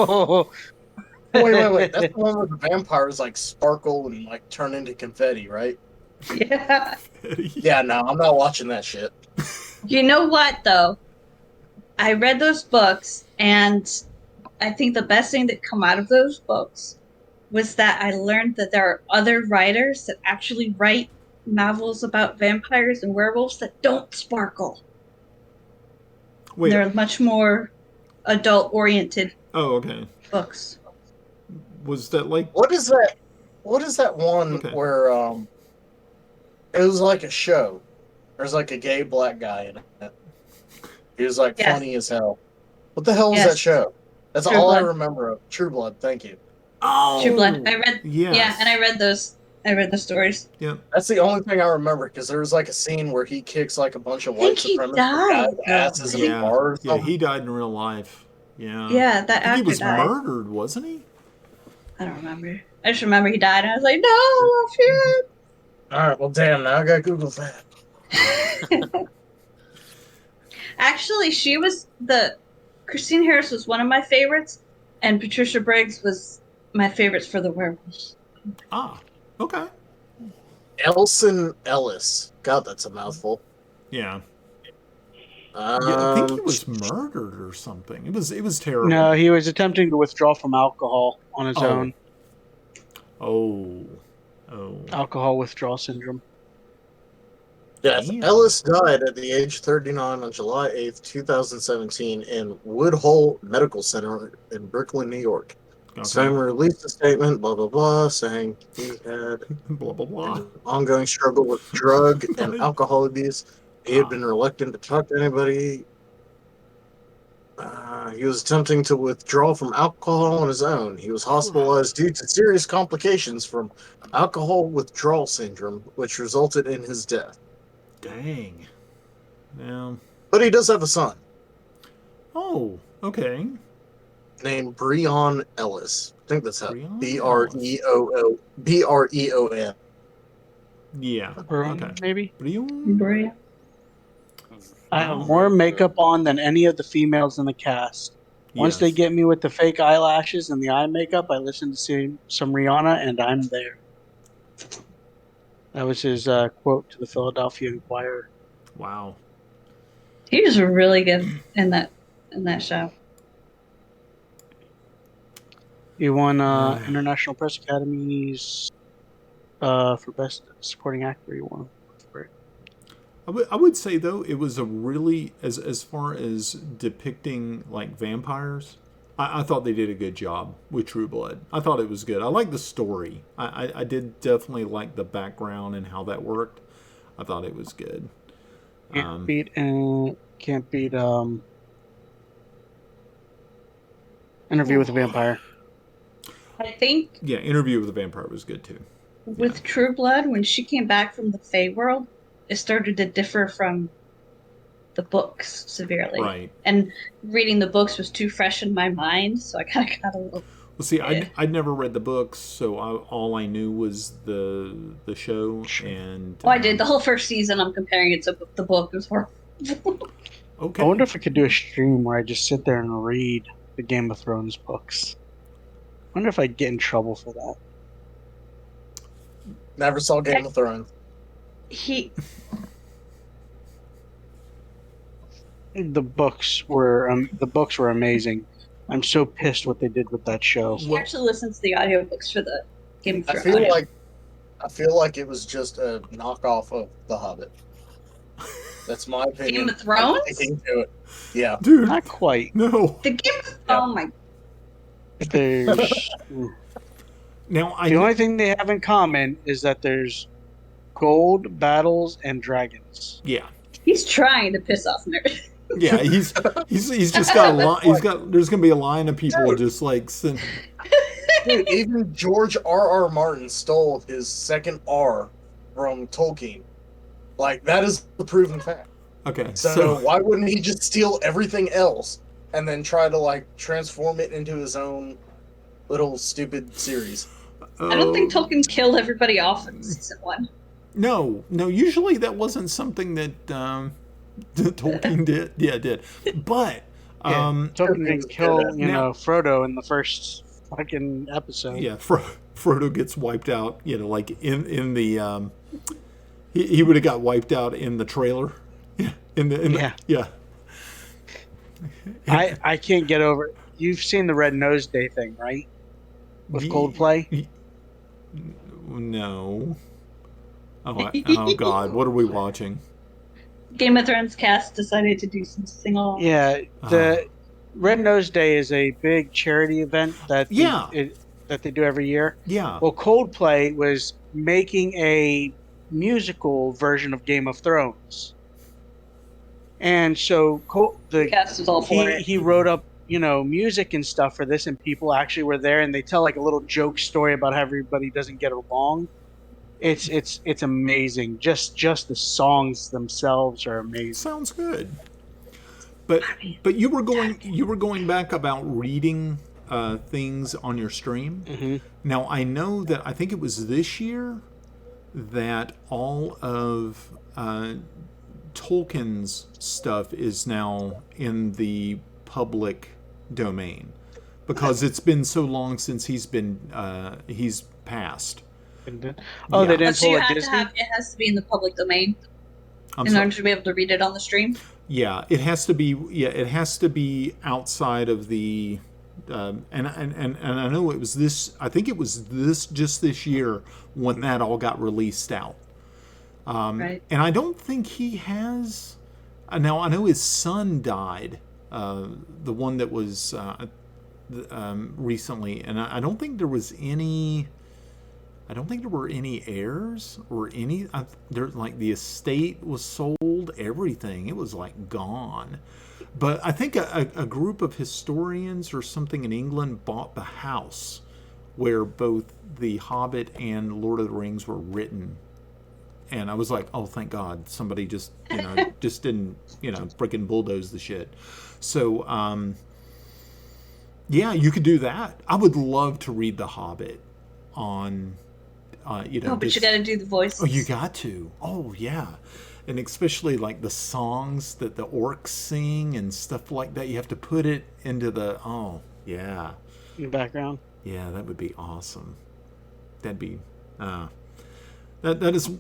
S4: the one where the vampires like sparkle and like turn into confetti, right?
S2: Yeah.
S4: Yeah, no, I'm not watching that shit.
S2: You know what, though? I read those books, and I think the best thing that come out of those books was that I learned that there are other writers that actually write novels about vampires and werewolves that don't sparkle.
S1: Wait.
S2: They're much more adult-oriented
S1: Oh, okay.
S2: books.
S1: Was that like...
S4: What is that? What is that one
S1: Okay.
S4: where it was like a show? There's like a gay black guy in it. He was like
S2: Yes.
S4: funny as hell. What the hell was
S2: Yes.
S4: that show? That's
S2: True
S4: all I
S2: Blood.
S4: remember of True Blood. Thank you.
S1: Oh!
S2: True Blood. I read.
S1: Yes.
S2: Yeah, and I read those. I read the stories.
S1: Yep.
S4: That's the only thing I remember because there was like a scene where he kicks like a bunch of
S2: I think
S4: white
S2: he
S4: supremacist
S2: died,
S4: guys' asses in a
S1: Yeah.
S4: bar or
S1: Yeah,
S4: something.
S1: he died in real life. Yeah.
S2: Yeah, that
S1: I think he
S2: actor
S1: was
S2: died.
S1: murdered, wasn't he?
S2: I don't remember. I just remember he died, and I was like, no, shit.
S4: All right, well, damn, now I gotta Google that.
S2: Actually, Christine Harris was one of my favorites, and Patricia Briggs was my favorites for the werewolves.
S1: Ah, okay.
S4: Elson Ellis. God, that's a mouthful.
S1: Yeah. Yeah, I think he
S4: Um,
S1: was murdered or something. It was terrible.
S3: No, he was attempting to withdraw from alcohol on his
S1: Oh.
S3: own.
S1: Oh. Oh,
S3: Alcohol withdrawal syndrome.
S4: Death.
S1: damn.
S4: Ellis died at the age of 39 on July 8th, 2017 in Woodhull Medical Center in Brooklyn, New York. His
S1: Okay.
S4: family released a statement, blah, blah, blah, saying he had
S1: Blah blah blah.
S4: an ongoing struggle with drug and alcohol abuse. He had been reluctant to talk to anybody. He was attempting to withdraw from alcohol on his own. He was hospitalized due to serious complications from alcohol withdrawal syndrome, which resulted in his death.
S1: Dang. Yeah.
S4: But he does have a son
S1: Oh, okay.
S4: named Breon Ellis. I think that's how
S1: Breon
S4: Breon.
S1: Yeah.
S3: Bruin,
S1: Okay.
S3: maybe?
S1: Breon?
S2: Bria.
S3: I have
S1: Oh.
S3: more makeup on than any of the females in the cast. Once they
S1: Yes.
S3: get me with the fake eyelashes and the eye makeup, I listen to some Rihanna, and I'm there. That was his quote to the Philadelphia Inquirer.
S1: Wow.
S2: He was really good in that show.
S3: He won International Press Academies for Best Supporting Actor. He won for it.
S1: I would say though it was a really as far as depicting like vampires. I thought they did a good job with True Blood. I thought it was good. I like the story. I did definitely like the background and how that worked. I thought it was good.
S3: Can't beat Interview with a Vampire.
S2: I think
S1: Yeah, Interview with the Vampire was good too.
S2: with True Blood, when she came back from the Fey world, it started to differ from the books severely.
S1: Right.
S2: And reading the books was too fresh in my mind, so I kind of got a little.
S1: Well, see, I'd never read the books, so all I knew was the show. And
S2: I did the whole first season. I'm comparing it to the book. It was horrible.
S1: Okay.
S3: I wonder if I could do a stream where I just sit there and read the Game of Thrones books. I wonder if I'd get in trouble for that.
S4: Never saw Game of Thrones.
S3: The books were amazing. I'm so pissed what they did with that show.
S2: He actually listens to the audiobooks for the Game of
S4: I
S2: Thrones.
S4: feel like it was just a knockoff of The Hobbit. That's my opinion.
S2: Game of Thrones?
S4: Sticking to it. Yeah.
S1: Dude,
S3: Not quite.
S1: no.
S2: The Game of Oh my.
S3: There's
S1: Now
S3: the only thing they have in common is that there's gold, battles, and dragons.
S1: Yeah.
S2: He's trying to piss off nerds.
S1: Yeah, he's just got a line. There's gonna be a line of people just like.
S4: Dude, even George R.R. Martin stole his second R from Tolkien. Like, that is the proven fact.
S1: Okay,
S4: So why wouldn't he just steal everything else and then try to, like, transform it into his own little stupid series?
S2: I don't think Tolkien killed everybody off in season 1.
S1: No. Usually that wasn't something that Tolkien did. Yeah, did. But
S3: Tolkien didn't kill Frodo in the first fucking episode.
S1: Yeah, Frodo gets wiped out. Like in the he would have got wiped out in the trailer. Yeah.
S3: I can't get over it. You've seen the Red Nose Day thing, right? With Coldplay?
S1: No. Oh God, what are we watching?
S2: Game of Thrones cast decided to do some sing-along.
S3: Yeah, the Red Nose Day is a big charity event that they do every year.
S1: Yeah.
S3: Well, Coldplay was making a musical version of Game of Thrones. And so the
S2: cast was all for it.
S3: He wrote up, music and stuff for this, and people actually were there, and they tell like a little joke story about how everybody doesn't get along. It's amazing. Just the songs themselves are amazing.
S1: Sounds good. But you were going back about reading things on your stream.
S3: Mm-hmm.
S1: Now I know that I think it was this year that all of Tolkien's stuff is now in the public domain because it's been so long since he's passed.
S3: Oh, they didn't
S2: So
S3: pull
S2: you
S3: a
S2: have
S3: Disney?
S2: to have it has to be in the public domain
S1: I'm
S2: in
S1: sorry.
S2: order to be able to read it on the stream.
S1: Yeah, it has to be. Yeah, it has to be outside of the And I know it was this. I think it was this year when that all got released out.
S2: Right.
S1: And I don't think he has. Now I know his son died, the one that was recently, and I don't think there was any. I don't think there were any heirs or any. There, like the estate was sold, everything. It was like gone. But I think a group of historians or something in England bought the house where both The Hobbit and Lord of the Rings were written. And I was like, oh, thank God, somebody just just didn't freaking bulldoze the shit. So yeah, you could do that. I would love to read The Hobbit on
S2: Oh, but you got to do the voices.
S1: Oh, you got to. Oh, yeah. And especially like the songs that the orcs sing and stuff like that. You have to put it into the. Oh, yeah.
S3: In the background.
S1: Yeah, that would be awesome. That'd be. That is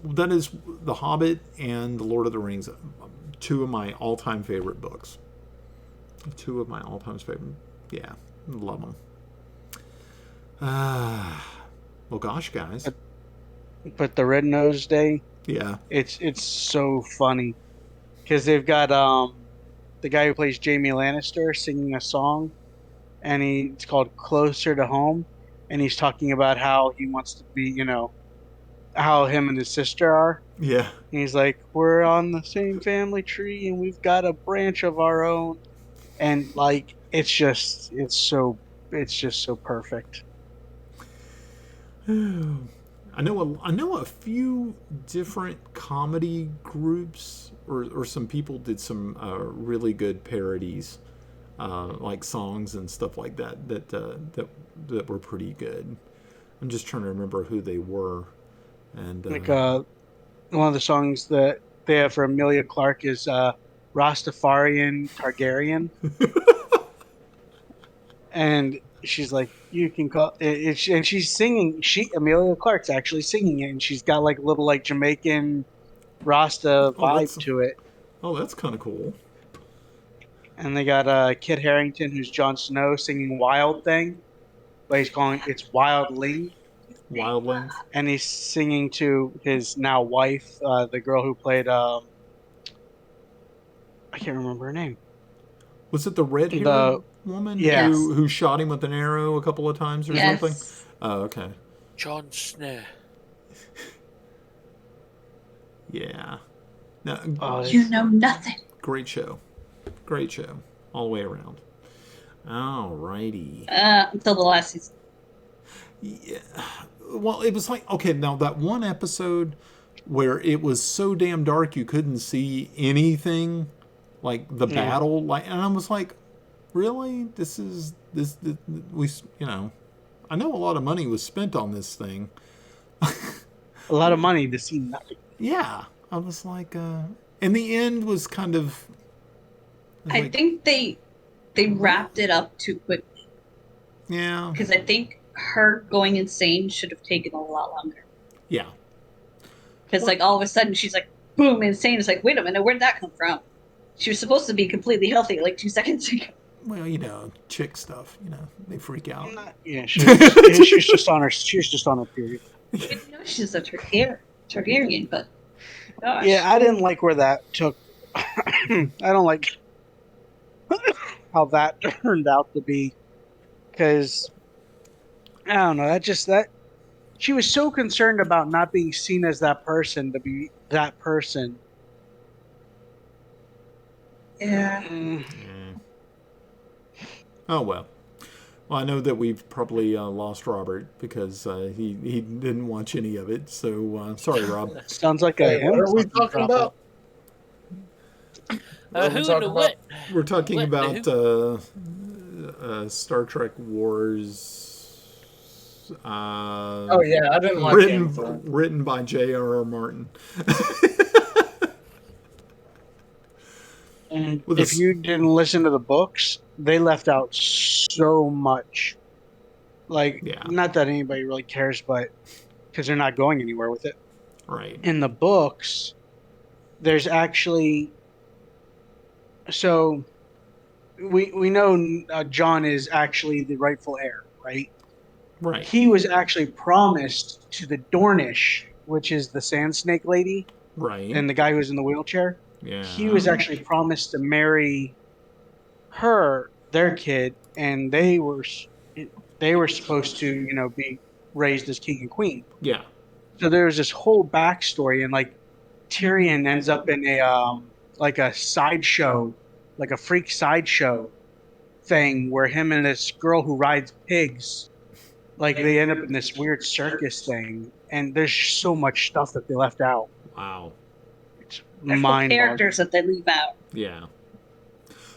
S1: The Hobbit and The Lord of the Rings, two of my all-time favorite books. Two of my all-time favorite. Yeah, love them. Well, gosh, guys.
S3: But the Red Nose Day,
S1: Yeah.
S3: it's so funny because they've got the guy who plays Jamie Lannister singing a song, and it's called "Closer to Home," and he's talking about how he wants to be, how him and his sister are.
S1: Yeah.
S3: And he's like, "We're on the same family tree, and we've got a branch of our own," and like it's just so perfect.
S1: I know a few different comedy groups or some people did some really good parodies, like songs and stuff like that were pretty good. I'm just trying to remember who they were, and
S3: Like one of the songs that they have for Amelia Clark is Rastafarian Targaryen. And she's like, you can call it, and she's singing. Amelia Clark's actually singing it, and she's got like a little like Jamaican Rasta
S1: oh
S3: vibe to it.
S1: that's kind of cool.
S3: And they got Kit Harington, who's Jon Snow, singing "Wild Thing," but he's calling it's "Wildling,"
S1: Wildlings.
S3: and he's singing to his now wife, the girl who played I can't remember her name.
S1: Was it the red-haired
S3: The
S1: woman
S3: yeah.
S1: who shot him with an arrow a couple of times or
S2: Yes.
S1: something? Oh, okay.
S5: Jon Snow.
S1: Yeah. No,
S2: You know nothing.
S1: great show. Great show. All the way around. Alrighty.
S2: Until the last season.
S1: Yeah. Well, it was like, okay, now that one episode where it was so damn dark you couldn't see anything, like the battle, like, and I was like, really? This we, I know a lot of money was spent on this thing.
S3: A lot of money to see nothing.
S1: Yeah. I was like, and the end was kind of.
S2: I think they wrapped it up too quickly.
S1: Yeah.
S2: Because I think her going insane should have taken a lot longer.
S1: Yeah.
S2: Because like all of a sudden she's like, boom, insane. It's like, wait a minute, where did that come from? She was supposed to be completely healthy like 2 seconds ago.
S1: Well, chick stuff, they freak out.
S3: Yeah, she's just on her. She's just on her period.
S2: I didn't know she's a Targaryen, but gosh.
S3: Yeah, I didn't like where that took. I don't like how that turned out to be, because I don't know. That she was so concerned about not being seen as that person to be that person.
S2: Yeah.
S1: Oh well. Well, I know that we've probably lost Robert because he didn't watch any of it. So sorry, Rob.
S3: Sounds like a him.
S4: What are we talking about?
S5: Who knew what?
S1: We're talking
S5: What
S1: about Star Trek Wars.
S4: Oh yeah, I didn't like Game of Thrones.
S1: Written by J.R.R. Martin.
S3: And
S1: With
S3: if you didn't listen to the books, they left out so much. Like,
S1: Yeah.
S3: not that anybody really cares, but because they're not going anywhere with it.
S1: Right.
S3: In the books, there's actually. So, we know John is actually the rightful heir, right?
S1: Right.
S3: He was actually promised to the Dornish, which is the sand snake lady,
S1: Right.
S3: and the guy who's in the wheelchair. He
S1: Yeah.
S3: was actually promised to marry their kid, and they were supposed to, be raised as king and queen.
S1: Yeah.
S3: So there was this whole backstory, and like Tyrion ends up in a like a sideshow, like a freak sideshow thing, where him and this girl who rides pigs, like they end up in this weird circus thing, and there's just so much stuff that they left out.
S1: Wow.
S3: It's
S2: There's whole
S3: mind-boggling.
S2: characters that they leave out.
S1: Yeah.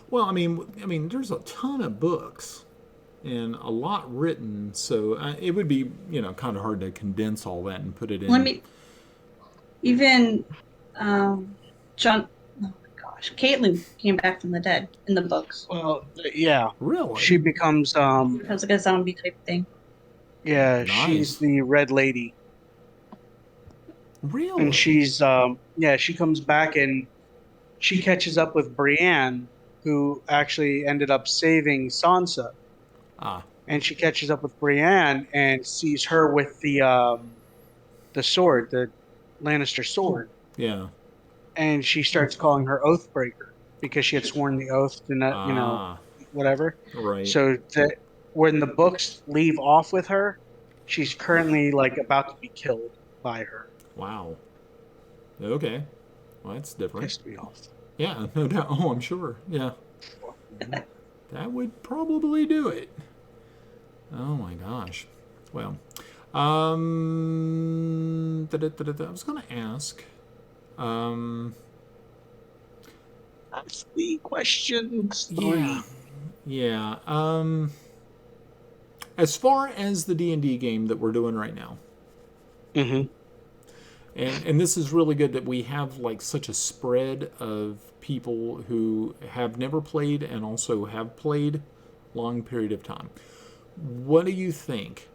S1: Well, there's a ton of books and a lot written, so it would be, kind of hard to condense all that and put it
S2: Let
S1: in.
S2: me even John. Oh my gosh, Caitlyn came back from the dead in the books.
S3: Well, yeah,
S1: Really?
S3: she becomes
S2: It was like a zombie type thing.
S3: yeah, she's
S1: Nice.
S3: the Red Lady, and
S1: Really?
S3: she's yeah, she comes back and she catches up with Brienne, who actually ended up saving Sansa,
S1: Ah,
S3: and she catches up with Brienne and sees her with the sword, the Lannister sword,
S1: yeah.
S3: and she starts calling her Oathbreaker because she had sworn the oath to not,
S1: Ah,
S3: whatever.
S1: right.
S3: So that when the books leave off with her, she's currently like about to be killed by her.
S1: Wow. Okay. Well, that's different.
S3: Pissed me off.
S1: Yeah, no doubt. Oh, I'm sure. Yeah. That would probably do it. Oh my gosh. Well, I was going to ask. Um,
S3: That's the questions
S1: yeah,
S3: three.
S1: yeah. As far as the D&D game that we're doing right now,
S3: Mm-hmm.
S1: and this is really good that we have like such a spread of people who have never played and also have played long period of time. What do you think,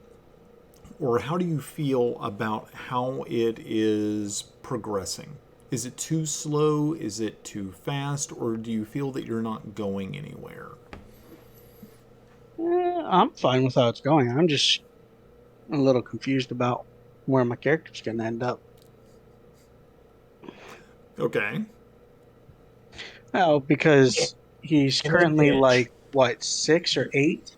S1: or how do you feel about how it is progressing? Is it too slow? Is it too fast? Or do you feel that you're not going anywhere?
S3: I'm fine with how it's going. I'm just a little confused about where my character's going to end up.
S1: Okay.
S3: Oh, because he's
S4: In the
S3: currently
S4: ditch.
S3: like what, 6 or 8?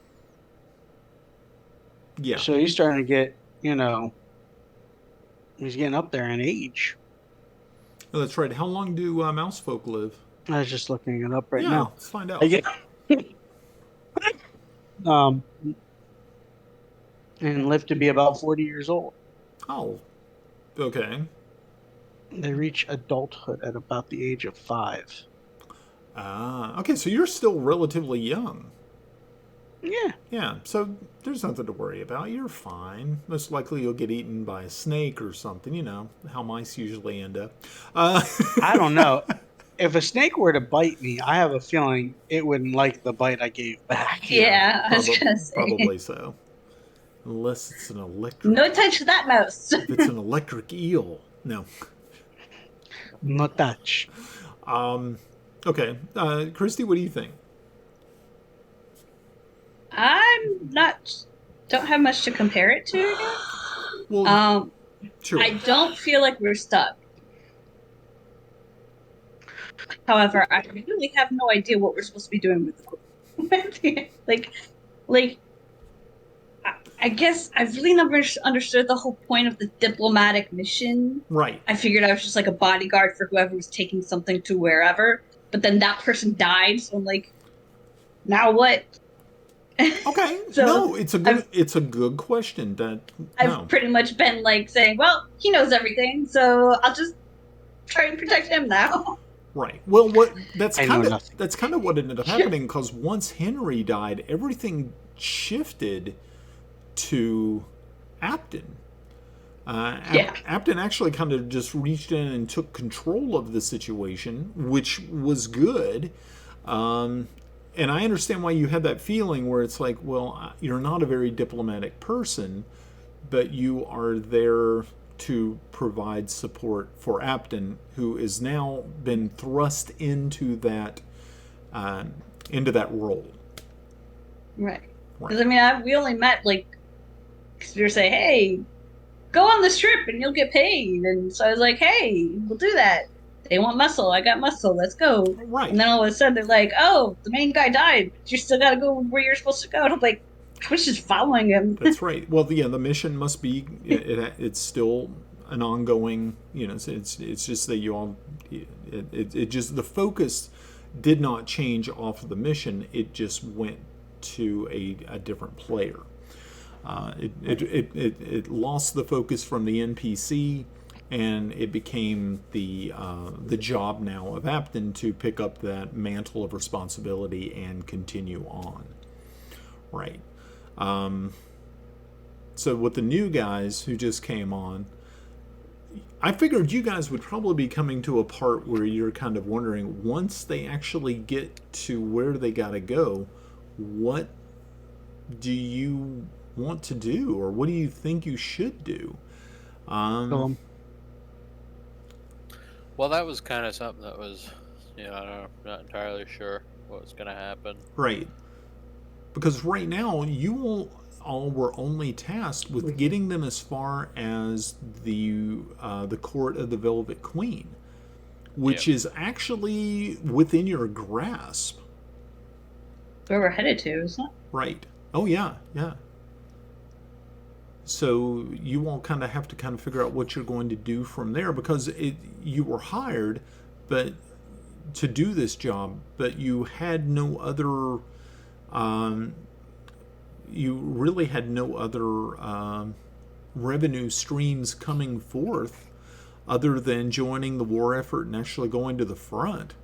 S1: Yeah.
S3: So he's starting to get, he's getting up there in age.
S1: Oh, that's right. How long do mouse folk live?
S3: I was just looking it up right
S1: Yeah,
S3: now.
S1: let's find
S3: I
S1: out.
S3: get, um, and live to be about 40 years old.
S1: Oh, okay.
S3: They reach adulthood at about the age of 5.
S1: Ah, okay. So you're still relatively young.
S3: Yeah.
S1: Yeah, so there's nothing to worry about. You're fine. Most likely you'll get eaten by a snake or something. You know how mice usually end up. Uh,
S3: I don't know. If a snake were to bite me, I have a feeling it wouldn't like the bite I gave back.
S2: Yeah, I was gonna say.
S1: probably so. Unless it's an electric.
S2: No touch that mouse.
S1: If it's an electric eel. No.
S3: No touch.
S1: Okay. Christy, what do you think?
S2: I'm not. Don't have much to compare it to. I guess.
S1: Well, sure.
S2: I don't feel like we're stuck. However, I really have no idea what we're supposed to be doing with the like. I guess I've really never understood the whole point of the diplomatic mission.
S1: Right.
S2: I figured I was just like a bodyguard for whoever was taking something to wherever. But then that person died, so I'm like, now what?
S1: Okay.
S2: So
S1: no, it's a good question.
S2: I've pretty much been like saying, well, he knows everything, so I'll just try and protect him now.
S1: Right. Well, that's
S3: I know nothing.
S1: kind of what ended up happening, because once Henry died, everything shifted to Apton.
S2: Yeah.
S1: Apton actually kind of just reached in and took control of the situation, which was good. And I understand why you had that feeling where it's like, well, you're not a very diplomatic person, but you are there to provide support for Apton, who has now been thrust into that into that role.
S2: Right.
S1: Right.
S2: Because I mean, we only met like, because we were saying, hey, go on this trip and you'll get paid. And so I was like, hey, we'll do that. They want muscle. I got muscle. Let's go.
S1: Right.
S2: And then all of a sudden they're like, oh, the main guy died, but you still got to go where you're supposed to go. And I'm like, I was just following him.
S1: That's right. Well, yeah, the mission must be. It's still an ongoing. It's just that you all. It just the focus did not change off of the mission. It just went to a different player. It lost the focus from the NPC, and it became the job now of Apton to pick up that mantle of responsibility and continue on. Right. So with the new guys who just came on, I figured you guys would probably be coming to a part where you're kind of wondering, once they actually get to where they got to go, what do you want to do, or what do you think you should do?
S5: Well, that was kind of something that was, I don't know, not entirely sure what was going to happen.
S1: Right. Because right now, you all were only tasked with getting them as far as the court of the Velvet Queen, which is actually within your grasp.
S2: Where we're headed to, isn't it?
S1: Right. Oh, yeah, yeah. So you all kind of have to figure out what you're going to do from there, because you were hired to do this job, but you had no other... you really had no other revenue streams coming forth other than joining the war effort and actually going to the front.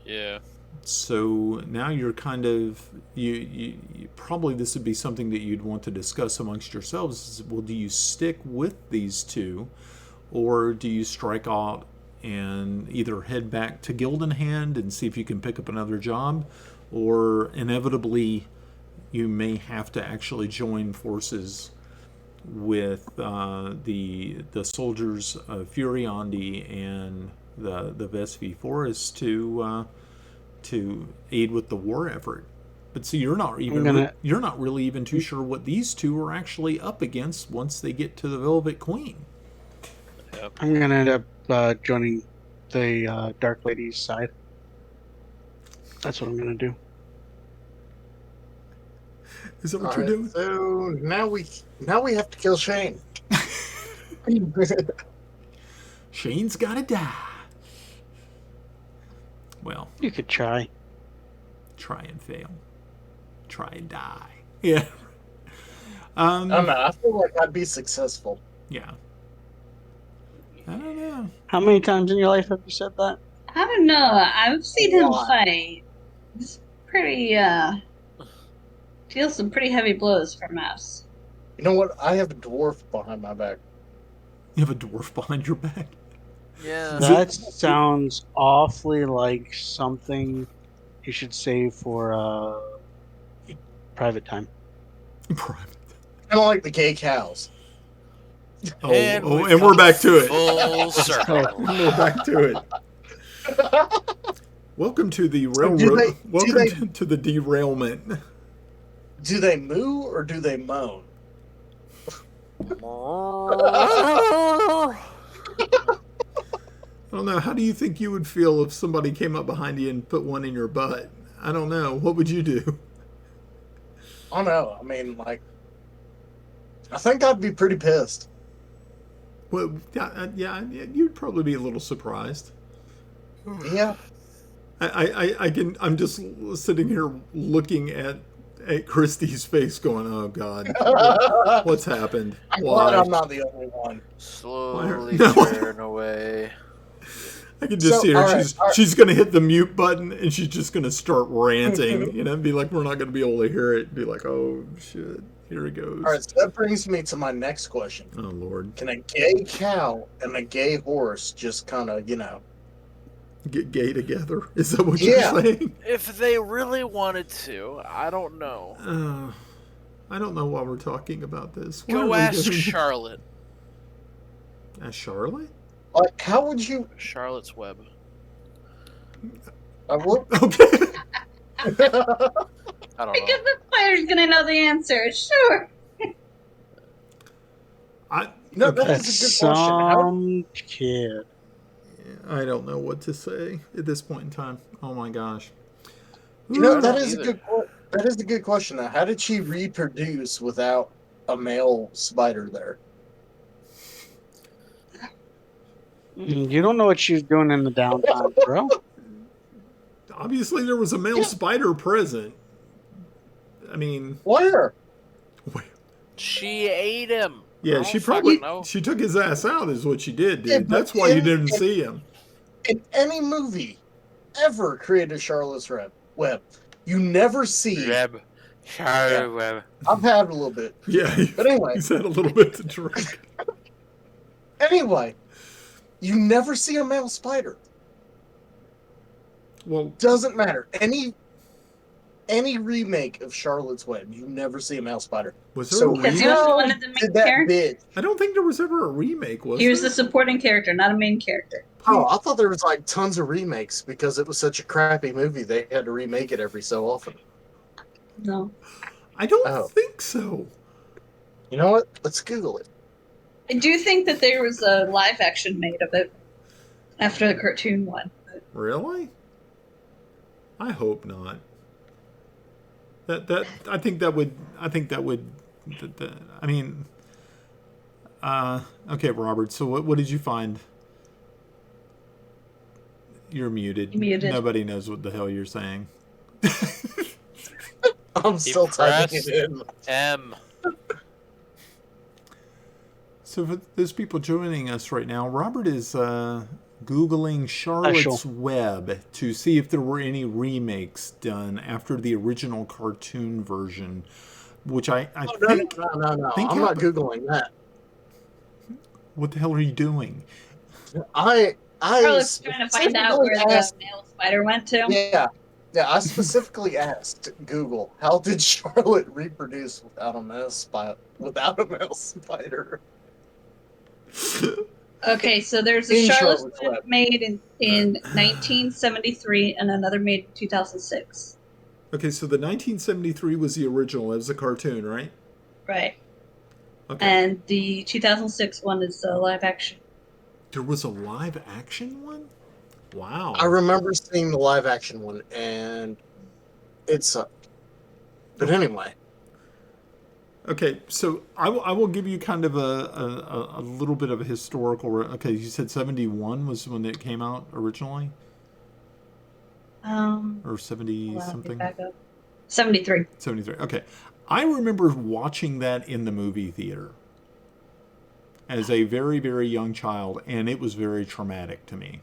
S5: Yeah.
S1: So now you're kind of you probably this would be something that you'd want to discuss amongst yourselves. Is, well, do you stick with these two, or do you strike out and either head back to Gildenhand and see if you can pick up another job, or inevitably you may have to actually join forces with the soldiers of Furiondi and the Vespi Forest to aid with the war effort. But see, you're not really even too sure what these two are actually up against once they get to the Velvet Queen.
S5: Yep.
S3: I'm gonna end up joining the Dark Lady's side. That's what I'm gonna do.
S1: Is that what you're doing?
S4: So now we have to kill Shane.
S1: Shane's gotta die. Well,
S3: You could try.
S1: try and fail. Try and die. Yeah.
S4: I don't know. I feel like I'd be successful.
S1: Yeah. I don't know.
S3: How many times in your life have you said that?
S2: I don't know. I've seen him
S4: Why?
S2: fight. It's pretty, deals some pretty heavy blows for Mouse.
S4: You know what? I have a dwarf behind my back.
S1: You have a dwarf behind your back.
S5: Yeah.
S3: That sounds awfully like something you should save for private time.
S1: Private.
S4: Kind of like the gay cows.
S5: And
S1: And we're back to it.
S5: Full circle.
S1: We're back to it. Welcome to the railroad. Welcome to the derailment.
S4: Do they moo or do they moan?
S1: I don't know. How do you think you would feel if somebody came up behind you and put one in your butt? I don't know. What would you do?
S4: I don't know. I mean, like, I think I'd be pretty pissed.
S1: Well, yeah, you'd probably be a little surprised.
S4: Yeah.
S1: I'm just sitting here looking at Christie's face, going, "Oh God, what's happened?
S4: I'm
S1: Why?"
S4: glad I'm not the only one.
S5: Slowly
S1: No.
S5: turn away.
S1: I can just
S4: So,
S1: see her.
S4: all right.
S1: She's gonna hit the mute button and she's just gonna start ranting. And be like, we're not gonna be able to hear it. Be like, oh shit, here it goes.
S4: All right, so that brings me to my next question.
S1: Oh Lord,
S4: Can a gay cow and a gay horse just kind of,
S1: get gay together? Is that what
S4: Yeah.
S1: you're saying?
S5: If they really wanted to, I don't know.
S1: I don't know why we're talking about this. Why are
S5: Go
S1: we
S5: ask
S1: doing-
S5: Charlotte.
S1: Ask Charlotte?
S4: like, how would you?
S5: Charlotte's Web.
S4: What?
S1: Okay.
S5: I don't know.
S2: Because the spider's gonna know the answer. Sure.
S4: No, that
S3: That's
S4: is a good question.
S3: some kid.
S1: I don't know what to say at this point in time. Oh my gosh.
S4: You know,
S5: I
S4: that
S5: don't
S4: is a
S5: either.
S4: that is a good question. Now, how did she reproduce without a male spider there?
S3: You don't know what she's doing in the downtime, bro.
S1: Obviously, there was a male
S4: Yeah.
S1: spider present. I mean,
S4: Where?
S5: She ate him.
S1: yeah,
S5: I
S1: she
S5: don't
S1: probably
S5: fucking know.
S1: she took his ass out, is what she did,
S4: Yeah,
S1: dude.
S4: but
S1: That's why you didn't see him.
S4: In any movie ever created Charlotte's Web, you never see.
S5: Reb. Charlie Web.
S4: I've had a little bit,
S1: Yeah,
S4: but anyway,
S1: he's had a little bit to drink.
S4: you never see a male spider.
S1: Well,
S4: Doesn't matter. Any remake of Charlotte's Web, you never see a male spider.
S1: was there
S4: So
S1: a
S2: Because he
S1: remake?
S2: was
S4: how
S2: one of the main
S4: did that
S2: characters.
S4: bitch?
S1: I don't think there was ever a remake, was
S2: He was
S1: there?
S2: the supporting character, not a main character.
S4: Oh, I thought there was like tons of remakes because it was such a crappy movie. They had to remake it every so often.
S2: No.
S1: I don't
S4: Oh.
S1: think so.
S4: You know what? Let's Google it.
S2: I do think that there was a live action made of it after the cartoon one.
S1: Really? I hope not. I think that would I mean okay, Robert, so what did you find? You're muted.
S2: You're muted.
S1: Nobody knows what the hell you're saying.
S4: I'm still typing
S5: pressed
S4: it in.
S5: M.
S1: So for those people joining us right now, Robert is Googling Charlotte's Web to see if there were any remakes done after the original cartoon version, which I
S4: Oh,
S1: think...
S4: no.
S1: think
S4: I'm not
S1: happened-
S4: Googling that.
S1: What the hell are you doing?
S4: I
S2: Carlos trying to find out where
S4: specifically asked-
S2: the male spider went to.
S4: Yeah. I specifically asked Google, how did Charlotte reproduce without a male spider?
S2: Okay, so there's a
S4: In
S2: Charlotte's
S4: Charlotte's
S2: Web
S4: Web.
S2: made in 1973 and another made in 2006.
S1: Okay, so the 1973 was the original. It was a cartoon, right?
S2: Right.
S1: Okay.
S2: And the 2006 one is live action.
S1: There was a live action one? Wow.
S4: I remember seeing the live action one, and it sucked. But anyway,
S1: Okay, so I will give you kind of a little bit of a historical... Okay, you said 71 was when it came out originally? Or 70
S2: hold on,
S1: something?
S2: back up. 73.
S1: 73. Okay. I remember watching that in the movie theater as a very, very young child, and it was very traumatic to me.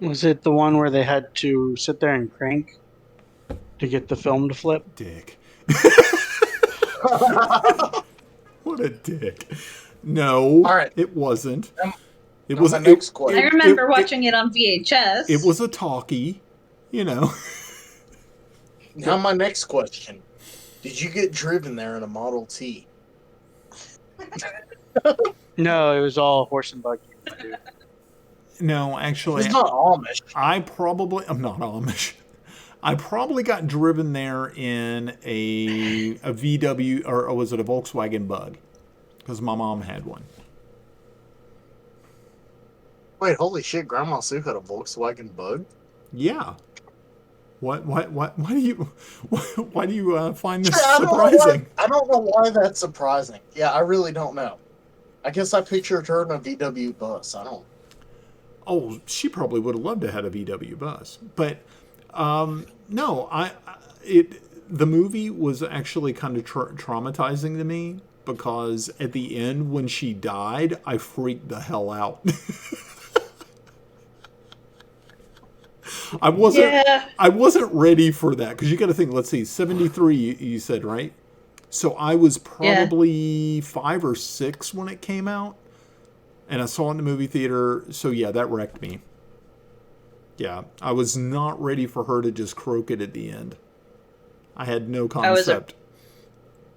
S3: Was it the one where they had to sit there and crank to get the film to flip?
S1: Dick. What a dick. No,
S4: All right.
S1: it wasn't. It
S4: now
S1: was
S4: my next question.
S2: I remember watching it on VHS.
S1: It was a talkie, you know.
S4: Now my next question. Did you get driven there in a Model T?
S3: No, it was all horse and buggy. Dude.
S1: No, actually,
S4: It's not Amish.
S1: I'm not Amish. I probably got driven there in a VW, or was it a Volkswagen Bug? Because my mom had one.
S4: Wait, holy shit! Grandma Sue had a Volkswagen Bug.
S1: Yeah. Why do you find this
S4: Yeah,
S1: surprising?
S4: I don't know why that's surprising. Yeah, I really don't know. I guess I pictured her in a VW bus. I don't.
S1: Oh, she probably would have loved to have had a VW bus, but no, the movie was actually kind of traumatizing to me because at the end when she died, I freaked the hell out. I wasn't ready for that because you got to think. Let's see, 73. You said, right? So I was probably 5 or 6 when it came out, and I saw it in the movie theater. So yeah, that wrecked me. Yeah, I was not ready for her to just croak it at the end. I had no concept.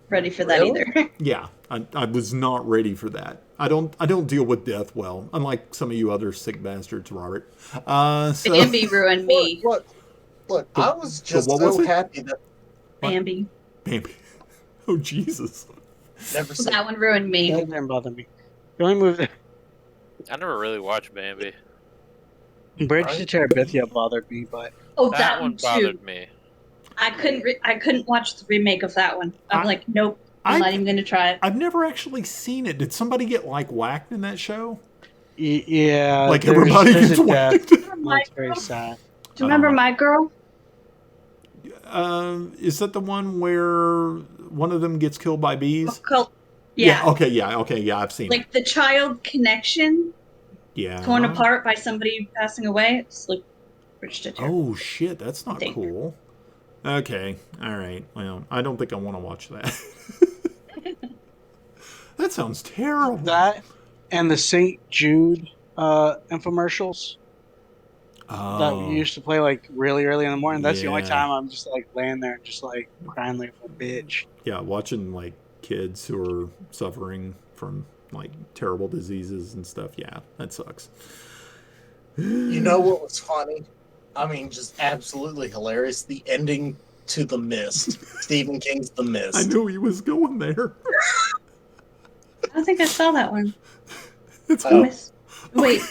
S2: Ready for that either.
S1: Yeah, I was not ready for that. I don't deal with death well, unlike some of you other sick bastards, Robert. So
S2: Bambi ruined me.
S4: Look, I was just
S1: what was
S4: so
S1: it?
S4: happy that
S2: Bambi.
S1: Bambi. Oh, Jesus.
S4: never seen.
S2: That one ruined me.
S3: That didn't bother me. The only movie
S5: I never really watched Bambi.
S3: Bridge to Terabithia bothered me, but
S2: Oh,
S5: That one
S2: too.
S5: bothered me.
S2: I couldn't watch the remake of that one. I'm
S1: I-
S2: like, nope. I'm not even gonna try it.
S1: I've never actually seen it. Did somebody get like whacked in that show?
S3: yeah,
S1: Like
S3: there's-
S1: everybody
S3: there's
S1: gets
S3: a death.
S1: whacked.
S3: That's very sad.
S2: Do you remember
S1: Oh.
S2: My Girl?
S1: Is that the one where one of them gets killed by bees?
S2: Yeah.
S1: Okay. Yeah. I've seen it.
S2: Like the child connection
S1: Yeah.
S2: torn apart by somebody passing away. It's like Bridge to Terabithia.
S1: Oh shit, that's not
S2: Think.
S1: cool. Okay. All right. Well, I don't think I want to watch that. That sounds terrible.
S3: That and the St. Jude infomercials that we used to play like really early in the morning. That's the only
S1: Yeah.
S3: time I'm just like laying there and just like crying like a bitch.
S1: Yeah, watching like kids who are suffering from like terrible diseases and stuff. Yeah, that sucks.
S4: You know what was funny? I mean, just absolutely hilarious. The ending to The Mist. Stephen King's The Mist.
S1: I knew he was going there.
S2: I don't think I saw that one.
S1: It's
S4: Oh.
S2: Wait.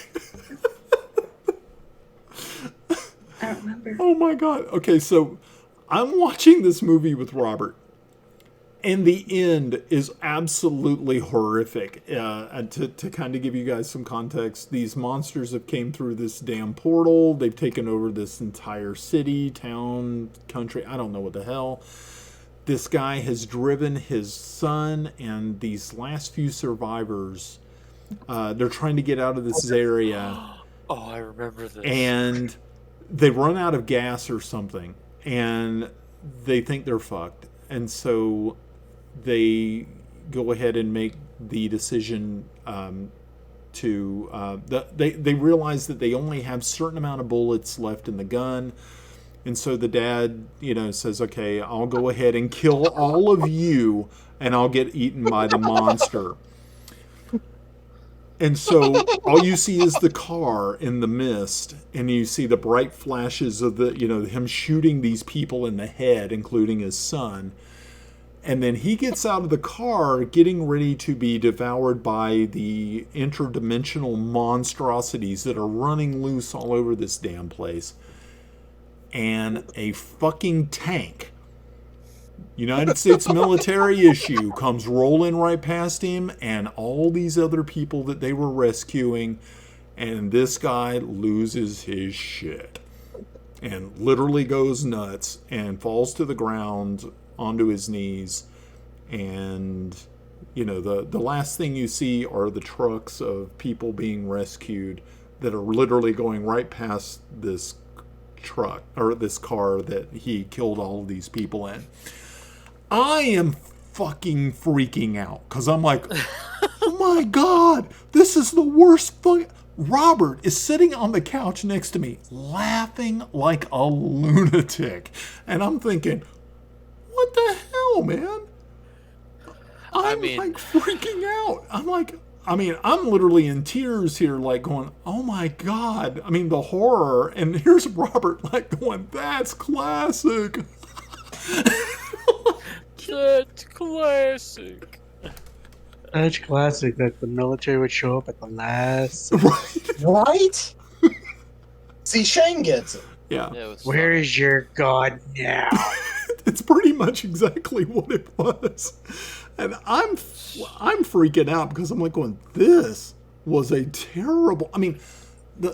S2: I don't remember.
S1: Oh my god. Okay, so I'm watching this movie with Robert, and the end is absolutely horrific. And to kind of give you guys some context, these monsters have came through this damn portal. They've taken over this entire city, town, country. I don't know what the hell. This guy has driven his son and these last few survivors. They're trying to get out of this area.
S5: Oh, I remember this.
S1: And they run out of gas or something, and they think they're fucked, and so they go ahead and make the decision they realize that they only have a certain amount of bullets left in the gun, and so the dad says, okay, I'll go ahead and kill all of you and I'll get eaten by the monster. And so all you see is the car in the mist, and you see the bright flashes of him shooting these people in the head, including his son. And then he gets out of the car getting ready to be devoured by the interdimensional monstrosities that are running loose all over this damn place. And a fucking tank, United States military issue, comes rolling right past him and all these other people that they were rescuing, and this guy loses his shit and literally goes nuts and falls to the ground onto his knees. And the last thing you see are the trucks of people being rescued that are literally going right past this truck or this car that he killed all of these people in. I am fucking freaking out because I'm like, oh my god, this is the worst fucking... Robert is sitting on the couch next to me laughing like a lunatic, and I'm thinking, what the hell, man? I'm like freaking out. I'm literally in tears here, like going, oh my god. I mean, the horror. And here's Robert like going, that's classic.
S5: That's classic.
S3: That's classic that the military would show up at the last.
S4: Right? See, Shane gets it.
S1: Yeah.
S3: Where is your god now?
S1: It's pretty much exactly what it was. And I'm freaking out because I'm like going, this was a terrible... I mean, the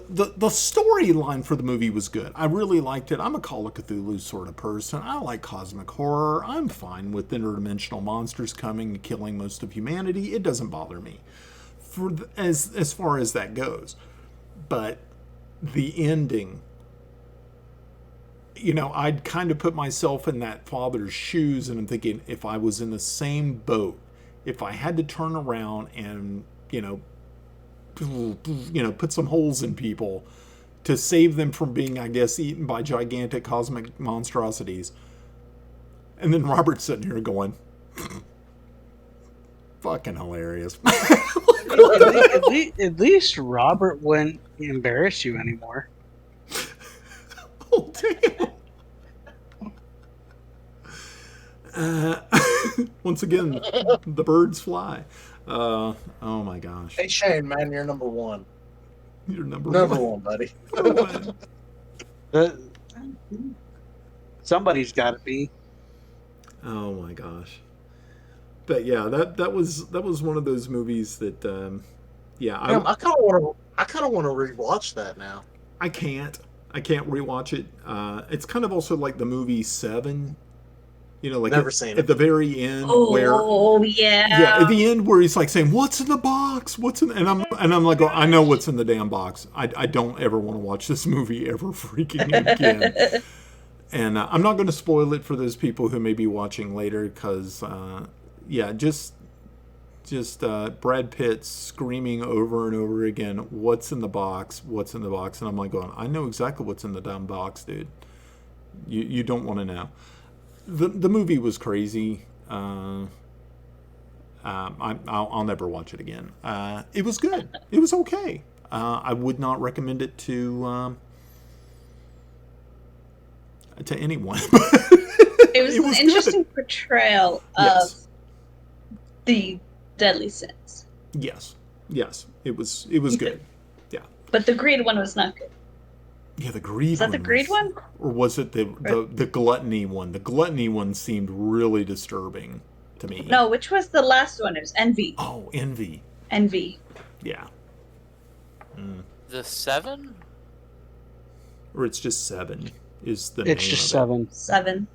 S1: storyline for the movie was good. I really liked it. I'm a Call of Cthulhu sort of person. I like cosmic horror. I'm fine with interdimensional monsters coming and killing most of humanity. It doesn't bother me as far as that goes. But the ending... I'd kind of put myself in that father's shoes, and I'm thinking, if I was in the same boat, if I had to turn around and, put some holes in people to save them from being, I guess, eaten by gigantic cosmic monstrosities. And then Robert's sitting here going, fucking hilarious.
S3: At least Robert wouldn't embarrass you anymore.
S1: Oh, damn. Uh, once again, the birds fly. Oh my gosh.
S4: Hey Shane, man, you're number one.
S1: You're number
S4: Number
S1: one.
S4: one, buddy.
S1: Number one.
S3: Somebody's got to be.
S1: Oh my gosh. But yeah, that was one of those movies that yeah,
S4: Damn, I kind of want to rewatch that now.
S1: I can't rewatch it. It's kind of also like the movie Seven. You know, like
S4: Never seen
S1: at
S4: it.
S1: the very end where
S2: Oh
S1: yeah,
S2: yeah.
S1: at the end where he's like saying, "What's in the box? What's in?" And I'm like, I know what's in the damn box. I don't ever want to watch this movie ever freaking again. And I'm not going to spoil it for those people who may be watching later, because yeah, just Brad Pitt screaming over and over again, "What's in the box? What's in the box?" And I'm like going, I know exactly what's in the damn box, dude. You don't want to know. The movie was crazy. I'll never watch it again. It was good. It was okay. I would not recommend it to anyone.
S2: It was an interesting portrayal of the deadly sins.
S1: Yes, it was good. Yeah,
S2: but the greed one was not good.
S1: Yeah, the greed.
S2: Was that the greed one?
S1: Or was it the gluttony one? The gluttony one seemed really disturbing to me.
S2: No, which was the last one? It was envy.
S1: Oh, envy.
S2: Envy.
S1: Yeah.
S5: The 7?
S1: Or it's just 7 is the
S3: It's
S1: name
S3: just
S1: of it.
S2: 7.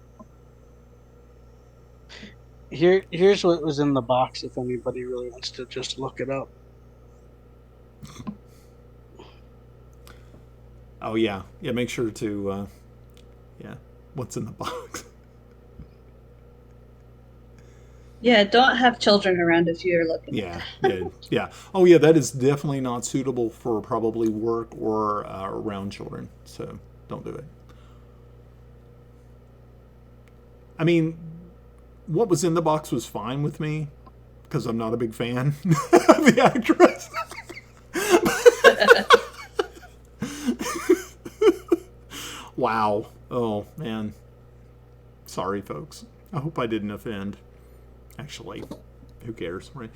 S3: Here's what was in the box if anybody really wants to just look it up.
S1: Oh yeah, make sure to what's in the box.
S2: Yeah, don't have children around if you're looking.
S1: Yeah. Oh yeah, that is definitely not suitable for probably work or around children. So don't do it. I mean, what was in the box was fine with me because I'm not a big fan of the actress. Wow. Oh man. Sorry, folks. I hope I didn't offend. Actually, who cares, right?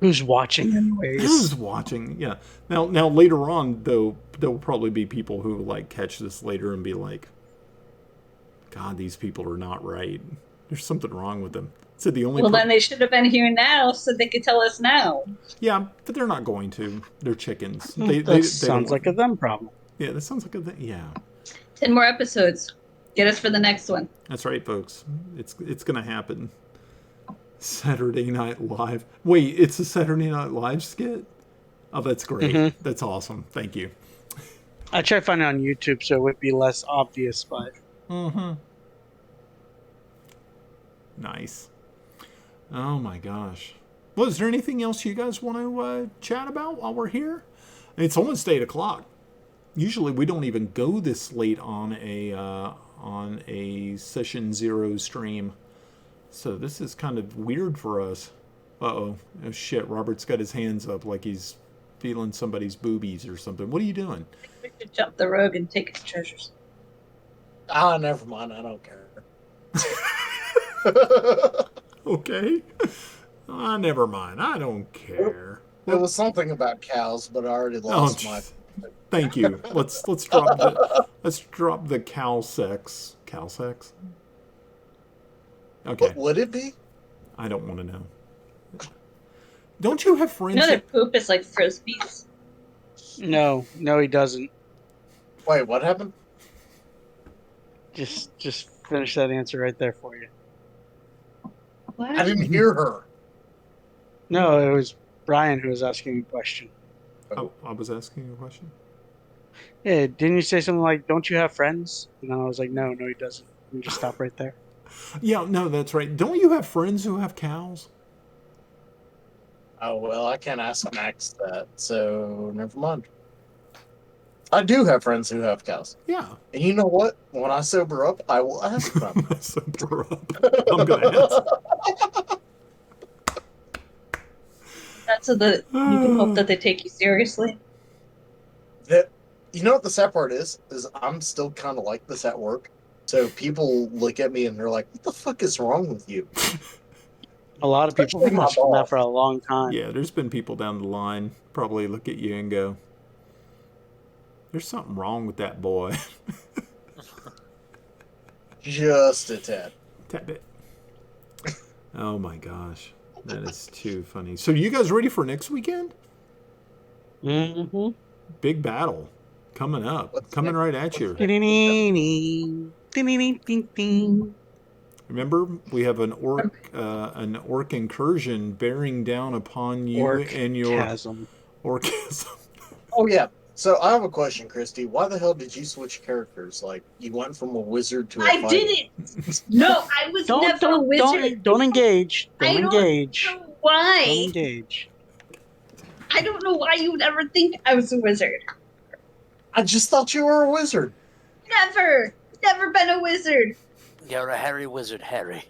S3: Who's watching anyways?
S1: Who's watching? Yeah. Now later on, though, there will probably be people who like catch this later and be like, "God, these people are not right. There's something wrong with them." So the only
S2: then they should have been here now, so they could tell us now.
S1: Yeah, but they're not going to. They're chickens.
S3: That sounds like a them problem.
S1: Yeah, that sounds like a thing. Yeah.
S2: 10 more episodes. Get us for the next one.
S1: That's right, folks. It's gonna happen. Saturday Night Live. Wait, it's a Saturday Night Live skit? Oh, that's great.
S3: Mm-hmm.
S1: That's awesome. Thank you.
S3: I tried to find it on YouTube so it would be less obvious, but
S1: Nice. Oh my gosh. Well, is there anything else you guys want to chat about while we're here? It's almost 8 o'clock. Usually we don't even go this late on a session 0 stream. So this is kind of weird for us. Uh-oh. Oh shit, Robert's got his hands up like he's feeling somebody's boobies or something. What are you doing?
S2: We should jump the rogue and take his treasures.
S4: Ah, never mind. I don't care.
S1: Okay. Never mind. I don't care.
S4: It was something about cows, but I already lost my.
S1: Thank you. Let's drop the cow sex. Cow sex? Okay.
S4: What would it be?
S1: I don't want to know. Don't you have friends?
S2: You know their poop is like frisbees.
S3: no, he doesn't.
S4: Wait, what happened?
S3: Just finish that answer right there for you.
S2: What?
S4: I didn't hear her.
S3: No, it was Brian who was asking a question.
S1: Oh, I was asking you a question.
S3: Yeah, didn't you say something like, "Don't you have friends?" And I was like, "No, he doesn't." And just stop right there.
S1: Yeah, no, that's right. Don't you have friends who have cows?
S4: Oh, well, I can't ask Max that, so never mind. I do have friends who have cows.
S1: Yeah.
S4: And you know what? When I sober up, I will ask them.
S1: Sober up. I'm going to ask.
S2: That's so that you can hope that they take you seriously.
S4: You know what the sad part is I'm still kind of like this at work. So people look at me and they're like, "What the fuck is wrong with you?"
S3: A lot of people have
S4: Especially
S3: been
S4: my
S3: asking that
S4: boss.
S3: for a long time.
S1: Yeah, there's been people down the line probably look at you and go, "There's something wrong with that boy."
S4: Just a tad.
S1: Tap it. Oh my gosh, that is too funny. So, you guys ready for next weekend?
S3: Mm-hmm.
S1: Big battle coming up,
S4: What's
S1: coming
S4: next?
S1: right at you. Remember, we have an orc incursion bearing down upon you and your
S3: Orgasm.
S1: orcism.
S4: Oh yeah. So I have a question, Christy. Why the hell did you switch characters? Like you went from a wizard to a
S2: I
S4: fighter.
S2: didn't. No, I was never a wizard.
S3: Don't engage.
S2: I
S3: Don't
S2: don't
S3: engage.
S2: know
S3: Don't
S2: why.
S3: engage.
S2: I don't know why you would ever think I was a wizard.
S4: I just thought you were a wizard.
S2: Never. Never been a wizard.
S5: You're a hairy wizard, Harry.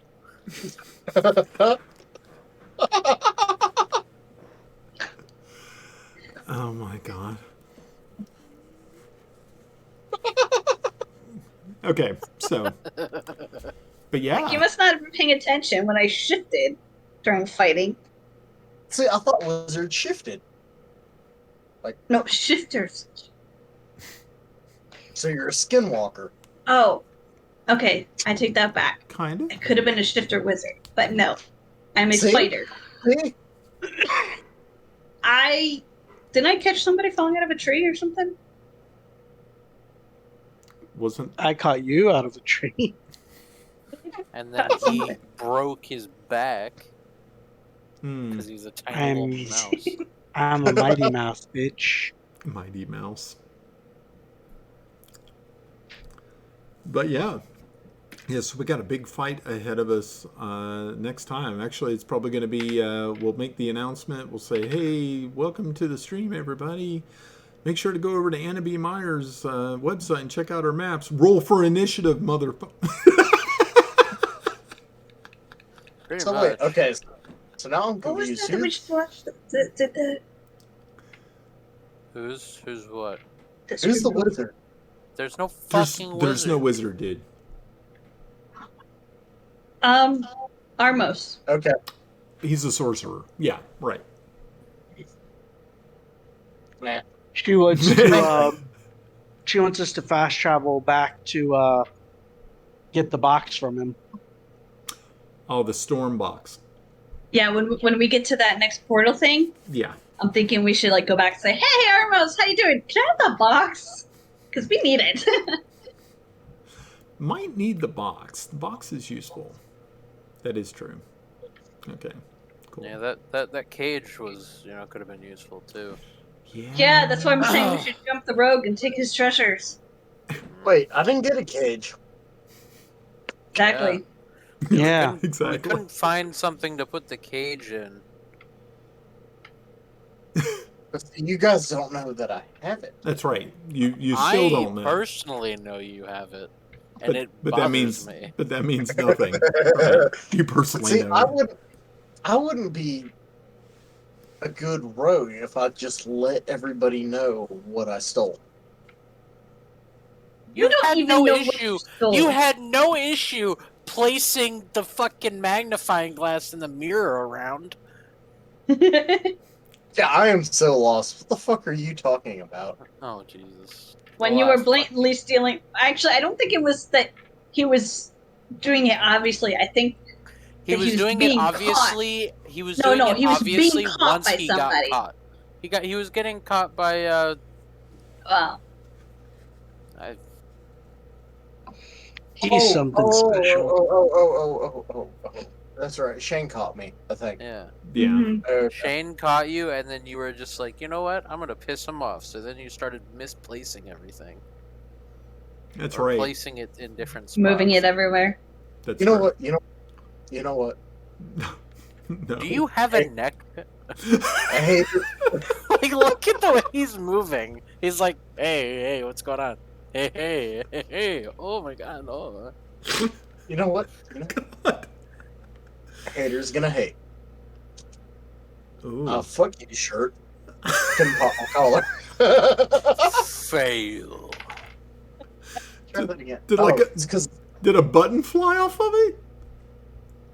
S1: Oh my god. Okay, so, but yeah,
S2: You must not have been paying attention when I shifted during fighting.
S4: See, I thought wizards shifted.
S2: No, shifters.
S4: So you're a skinwalker.
S2: Oh, okay. I take that back.
S1: kind of.
S2: I could have been a shifter wizard, but no. I'm a
S4: See?
S2: fighter.
S4: See?
S2: Didn't I catch somebody falling out of a tree or something?
S1: Wasn't
S3: I caught you out of a tree.
S5: And then he broke his back
S1: hmm,
S5: because he's a tiny
S3: I'm-
S5: little mouse.
S3: I'm a mighty mouse, bitch.
S1: Mighty Mouse. But yeah. Yes, we got a big fight ahead of us next time. Actually, it's probably going to be, we'll make the announcement. We'll say, hey, welcome to the stream, everybody. Make sure to go over to Anna B. Meyer's website and check out her maps. Roll for initiative, motherfucker.
S5: Pretty
S4: So
S5: much.
S4: wait, okay. So now I'm
S2: What was
S4: confused.
S2: that that we just watched? The
S5: Who's what?
S4: Who's the wizard?
S5: There's no
S1: There's,
S5: fucking
S1: there's no
S5: wizard.
S1: wizard, dude.
S2: Armos.
S4: Okay.
S1: He's a sorcerer. Yeah, right.
S4: Nah.
S3: She wants to. She wants us to fast travel back to get the box from him.
S1: Oh, the storm box.
S2: Yeah, when we get to that next portal thing,
S1: Yeah.
S2: I'm thinking we should like go back and say, "Hey, Armos, how you doing? Can I have that box? Because we need it."
S1: Might need the box. The box is useful. That is true. Okay. Cool.
S5: Yeah, that cage was, could have been useful too.
S2: Yeah, that's why I'm saying we should jump the rogue and take his treasures.
S4: Wait, I didn't get a cage.
S2: Exactly.
S3: Yeah.
S5: We
S1: Exactly.
S5: couldn't find something to put the cage in.
S4: But you guys don't know that I have it.
S1: That's right. You still don't know.
S5: I personally know you have it, and it
S1: but
S5: bothers me.
S1: that means nothing. Right? You personally
S4: See,
S1: know.
S4: I wouldn't be a good rogue if I just let everybody know what I stole.
S2: You don't
S5: had
S2: even
S5: no
S2: know what
S5: issue.
S2: you stole.
S5: You had no issue placing the fucking magnifying glass in the mirror around.
S4: Yeah, I am so lost. What the fuck are you talking about?
S5: Oh Jesus!
S2: When
S5: The
S2: you were
S5: last
S2: blatantly stealing. Actually, I don't think it was that he was doing it. Obviously, I think
S5: He
S2: that
S5: was doing it
S2: being
S5: obviously. He was
S2: No,
S5: doing
S2: no,
S5: it
S2: he was being
S5: obviously
S2: caught
S5: once
S2: by
S5: he
S2: somebody.
S5: got caught. He was getting caught by
S2: Wow.
S5: I,
S3: He's something special.
S4: Oh. That's right. Shane caught me, I think.
S5: yeah.
S1: Yeah.
S2: Mhm.
S4: Okay.
S5: Shane caught you, and then you were just like, you know what? I'm gonna piss him off. So then you started misplacing everything.
S1: That's
S5: or
S1: right.
S5: Placing it in different spots.
S2: Moving it everywhere.
S1: That's
S4: You know
S1: right.
S4: what? You know what?
S1: No.
S5: Do you have a neck?
S4: I hate it.
S5: Like, look at the way he's moving. He's like, hey, what's going on? Hey. Oh my god, oh.
S4: You know what? Haters gonna hate.
S1: Ooh.
S4: Fuck you, shirt. Couldn't pop my collar.
S5: Fail.
S4: Try that again.
S1: did like a-
S4: it's because
S1: Did a button fly off of it?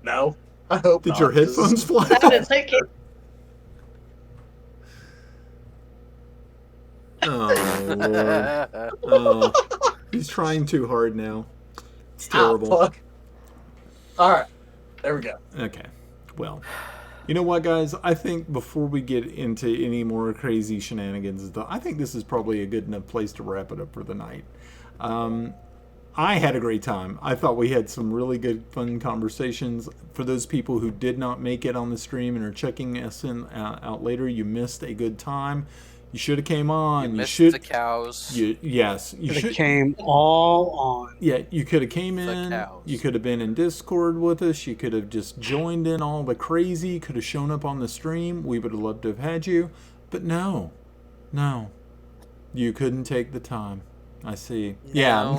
S4: No, I hope
S1: Did
S4: not.
S1: your
S4: 'cause
S1: headphones fly
S2: Sounded
S1: off?
S2: like it.
S1: Oh, Lord. Oh, he's trying too hard now. It's
S4: Ah,
S1: terrible.
S4: fuck. All right, there we go.
S1: Okay. Well, you know what, guys? I think before we get into any more crazy shenanigans, I think this is probably a good enough place to wrap it up for the night. I had a great time. I thought we had some really good, fun conversations. For those people who did not make it on the stream and are checking us out later, you missed a good time. You should have came on.
S5: You missed the cows.
S1: Yes, you
S3: It
S1: should.
S3: came all on.
S1: Yeah, you could have came
S5: The
S1: in.
S5: cows.
S1: You could have been in Discord with us. You could have just joined in all the crazy. Could have shown up on the stream. We would have loved to have had you, but no, you couldn't take the time. I see.
S5: No,
S1: Yeah.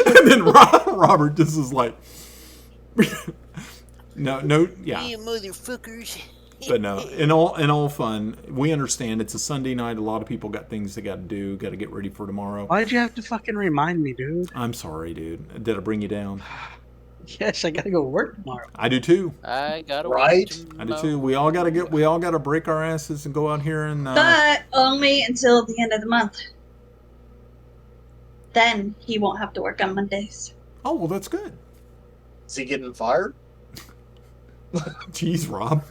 S1: And then Robert just is like, no, yeah.
S5: You motherfuckers.
S1: But no, in all fun, we understand it's a Sunday night. A lot of people got things they got to do, got to get ready for tomorrow.
S3: Why'd you have to fucking remind me, dude?
S1: I'm sorry, dude. Did I bring you down?
S3: Yes, I gotta go work tomorrow.
S1: I do too.
S5: I gotta
S4: Right?
S5: work
S1: I do too. We all gotta break our asses and go out here and.
S2: But only until the end of the month. Then he won't have to work on Mondays.
S1: Oh well, that's good.
S4: Is he getting fired?
S1: Jeez, Rob.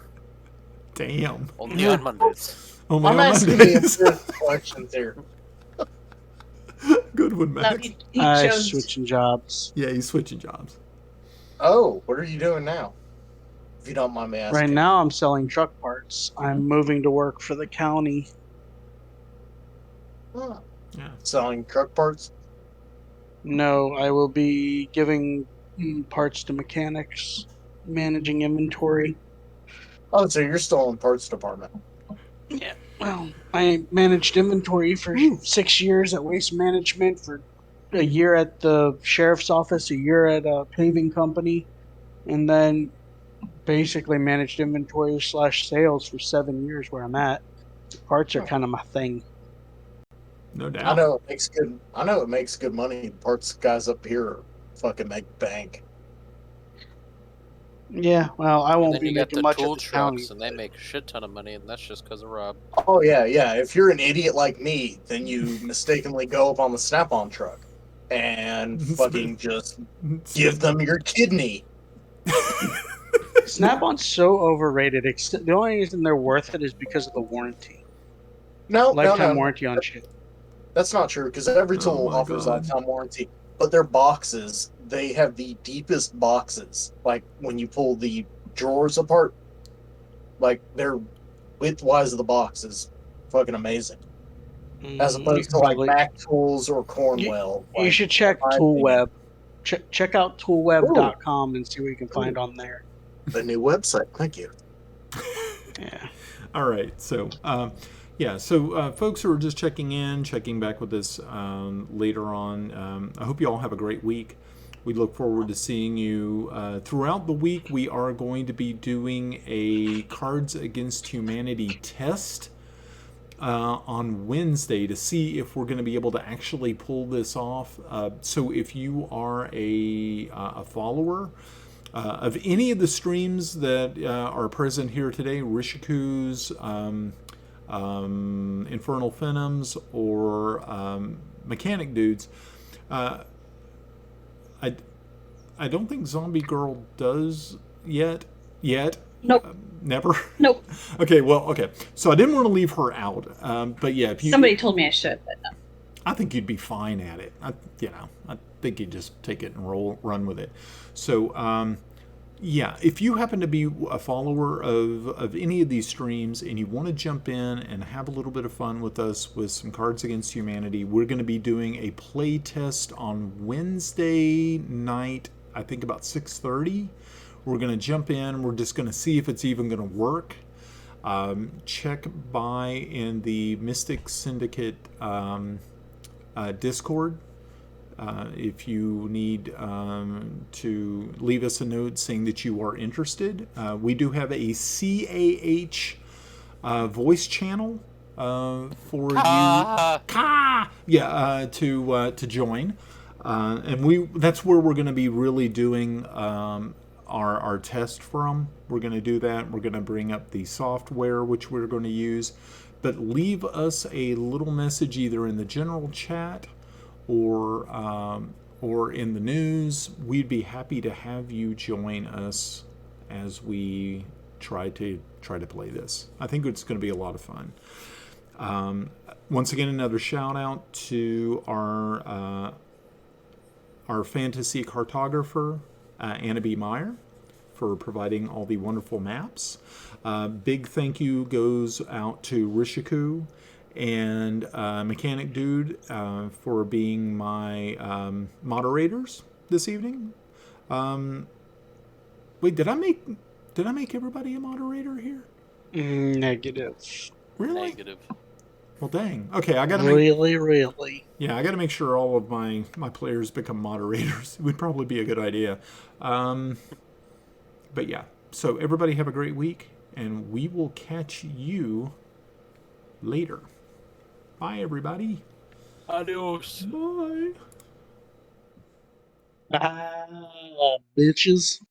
S1: Damn.
S5: Only on Mondays.
S1: Only
S4: I'm
S1: on
S4: asking
S1: Mondays.
S4: the questions here.
S1: Good one,
S2: No,
S1: Max.
S2: he
S3: I
S2: chose.
S3: switching jobs.
S1: Yeah, he's switching jobs.
S4: Oh, what are you doing now? If you don't mind me asking.
S3: Right now, I'm selling truck parts. I'm moving to work for the county.
S4: Huh.
S1: Yeah.
S4: Selling truck parts?
S3: No, I will be giving parts to mechanics, managing inventory.
S4: Oh, so you're still in parts department.
S3: Yeah. Well, I managed inventory for 6 years at Waste Management, for a year at the sheriff's office, a year at a paving company, and then basically managed inventory / sales for 7 years where I'm at. Parts are kind of my thing.
S1: No doubt.
S4: I know it makes good money. Parts guys up here fucking make bank.
S3: Yeah, well, I won't
S5: Then
S3: be
S5: you got
S3: making
S5: the
S3: much
S5: tool
S3: at the county.
S5: trucks, and they make a shit ton of money, and that's just because of Rob.
S4: Oh yeah. If you're an idiot like me, then you mistakenly go up on the Snap-on truck and fucking just give them your kidney.
S3: Snap-on's so overrated. The only reason they're worth it is because of the warranty. Lifetime warranty on shit.
S4: That's not true because every tool
S1: my
S4: offers
S1: God.
S4: lifetime warranty. But their boxes, they have the deepest boxes. Like when you pull the drawers apart, like their width-wise of the box is fucking amazing. As opposed to like Mac Tools or Cornwell.
S3: You should check
S4: my
S3: ToolWeb. Check out toolweb.com and see what you can find on there.
S4: The new website. Thank you.
S3: Yeah.
S1: All right. So, folks who are just checking back with us later on, I hope you all have a great week. We look forward to seeing you throughout the week. We are going to be doing a Cards Against Humanity test on Wednesday to see if we're going to be able to actually pull this off. So if you are a follower of any of the streams that are present here today, Rishiku's, Infernal Phenoms, or Mechanic Dudes, I don't think Zombie Girl does yet.
S2: Nope.
S1: Never.
S2: Nope.
S1: Okay. So I didn't want to leave her out. But yeah, if you,
S2: Somebody told me I should, but no.
S1: I think you'd be fine at it. I think you'd just take it and run with it. So, if you happen to be a follower of any of these streams and you want to jump in and have a little bit of fun with us with some Cards Against Humanity, we're going to be doing a play test on Wednesday night, I think about 6:30. We're going to jump in. We're just going to see if it's even going to work. Check by in the Mystic Syndicate Discord. If you need to leave us a note saying that you are interested. We do have a CAH voice channel for you to join. And that's where we're going to be really doing our test from. We're going to do that. We're going to bring up the software which we're going to use. But leave us a little message either in the general chat or in the news. We'd be happy to have you join us as we try to play this. I think it's going to be a lot of fun. Once again, another shout out to our fantasy cartographer, Anna B. Meyer, for providing all the wonderful maps. Big thank you goes out to Rishiku and Mechanic Dude for being my moderators this evening. Wait, did I make everybody a moderator here?
S3: Negative.
S1: Really?
S5: Negative.
S1: Well, dang. Okay, I gotta
S3: Really.
S1: Yeah, I got to make sure all of my players become moderators. It would probably be a good idea. But yeah, so everybody have a great week, and we will catch you later. Bye, everybody.
S5: Adios.
S1: Bye.
S3: Ah, bitches.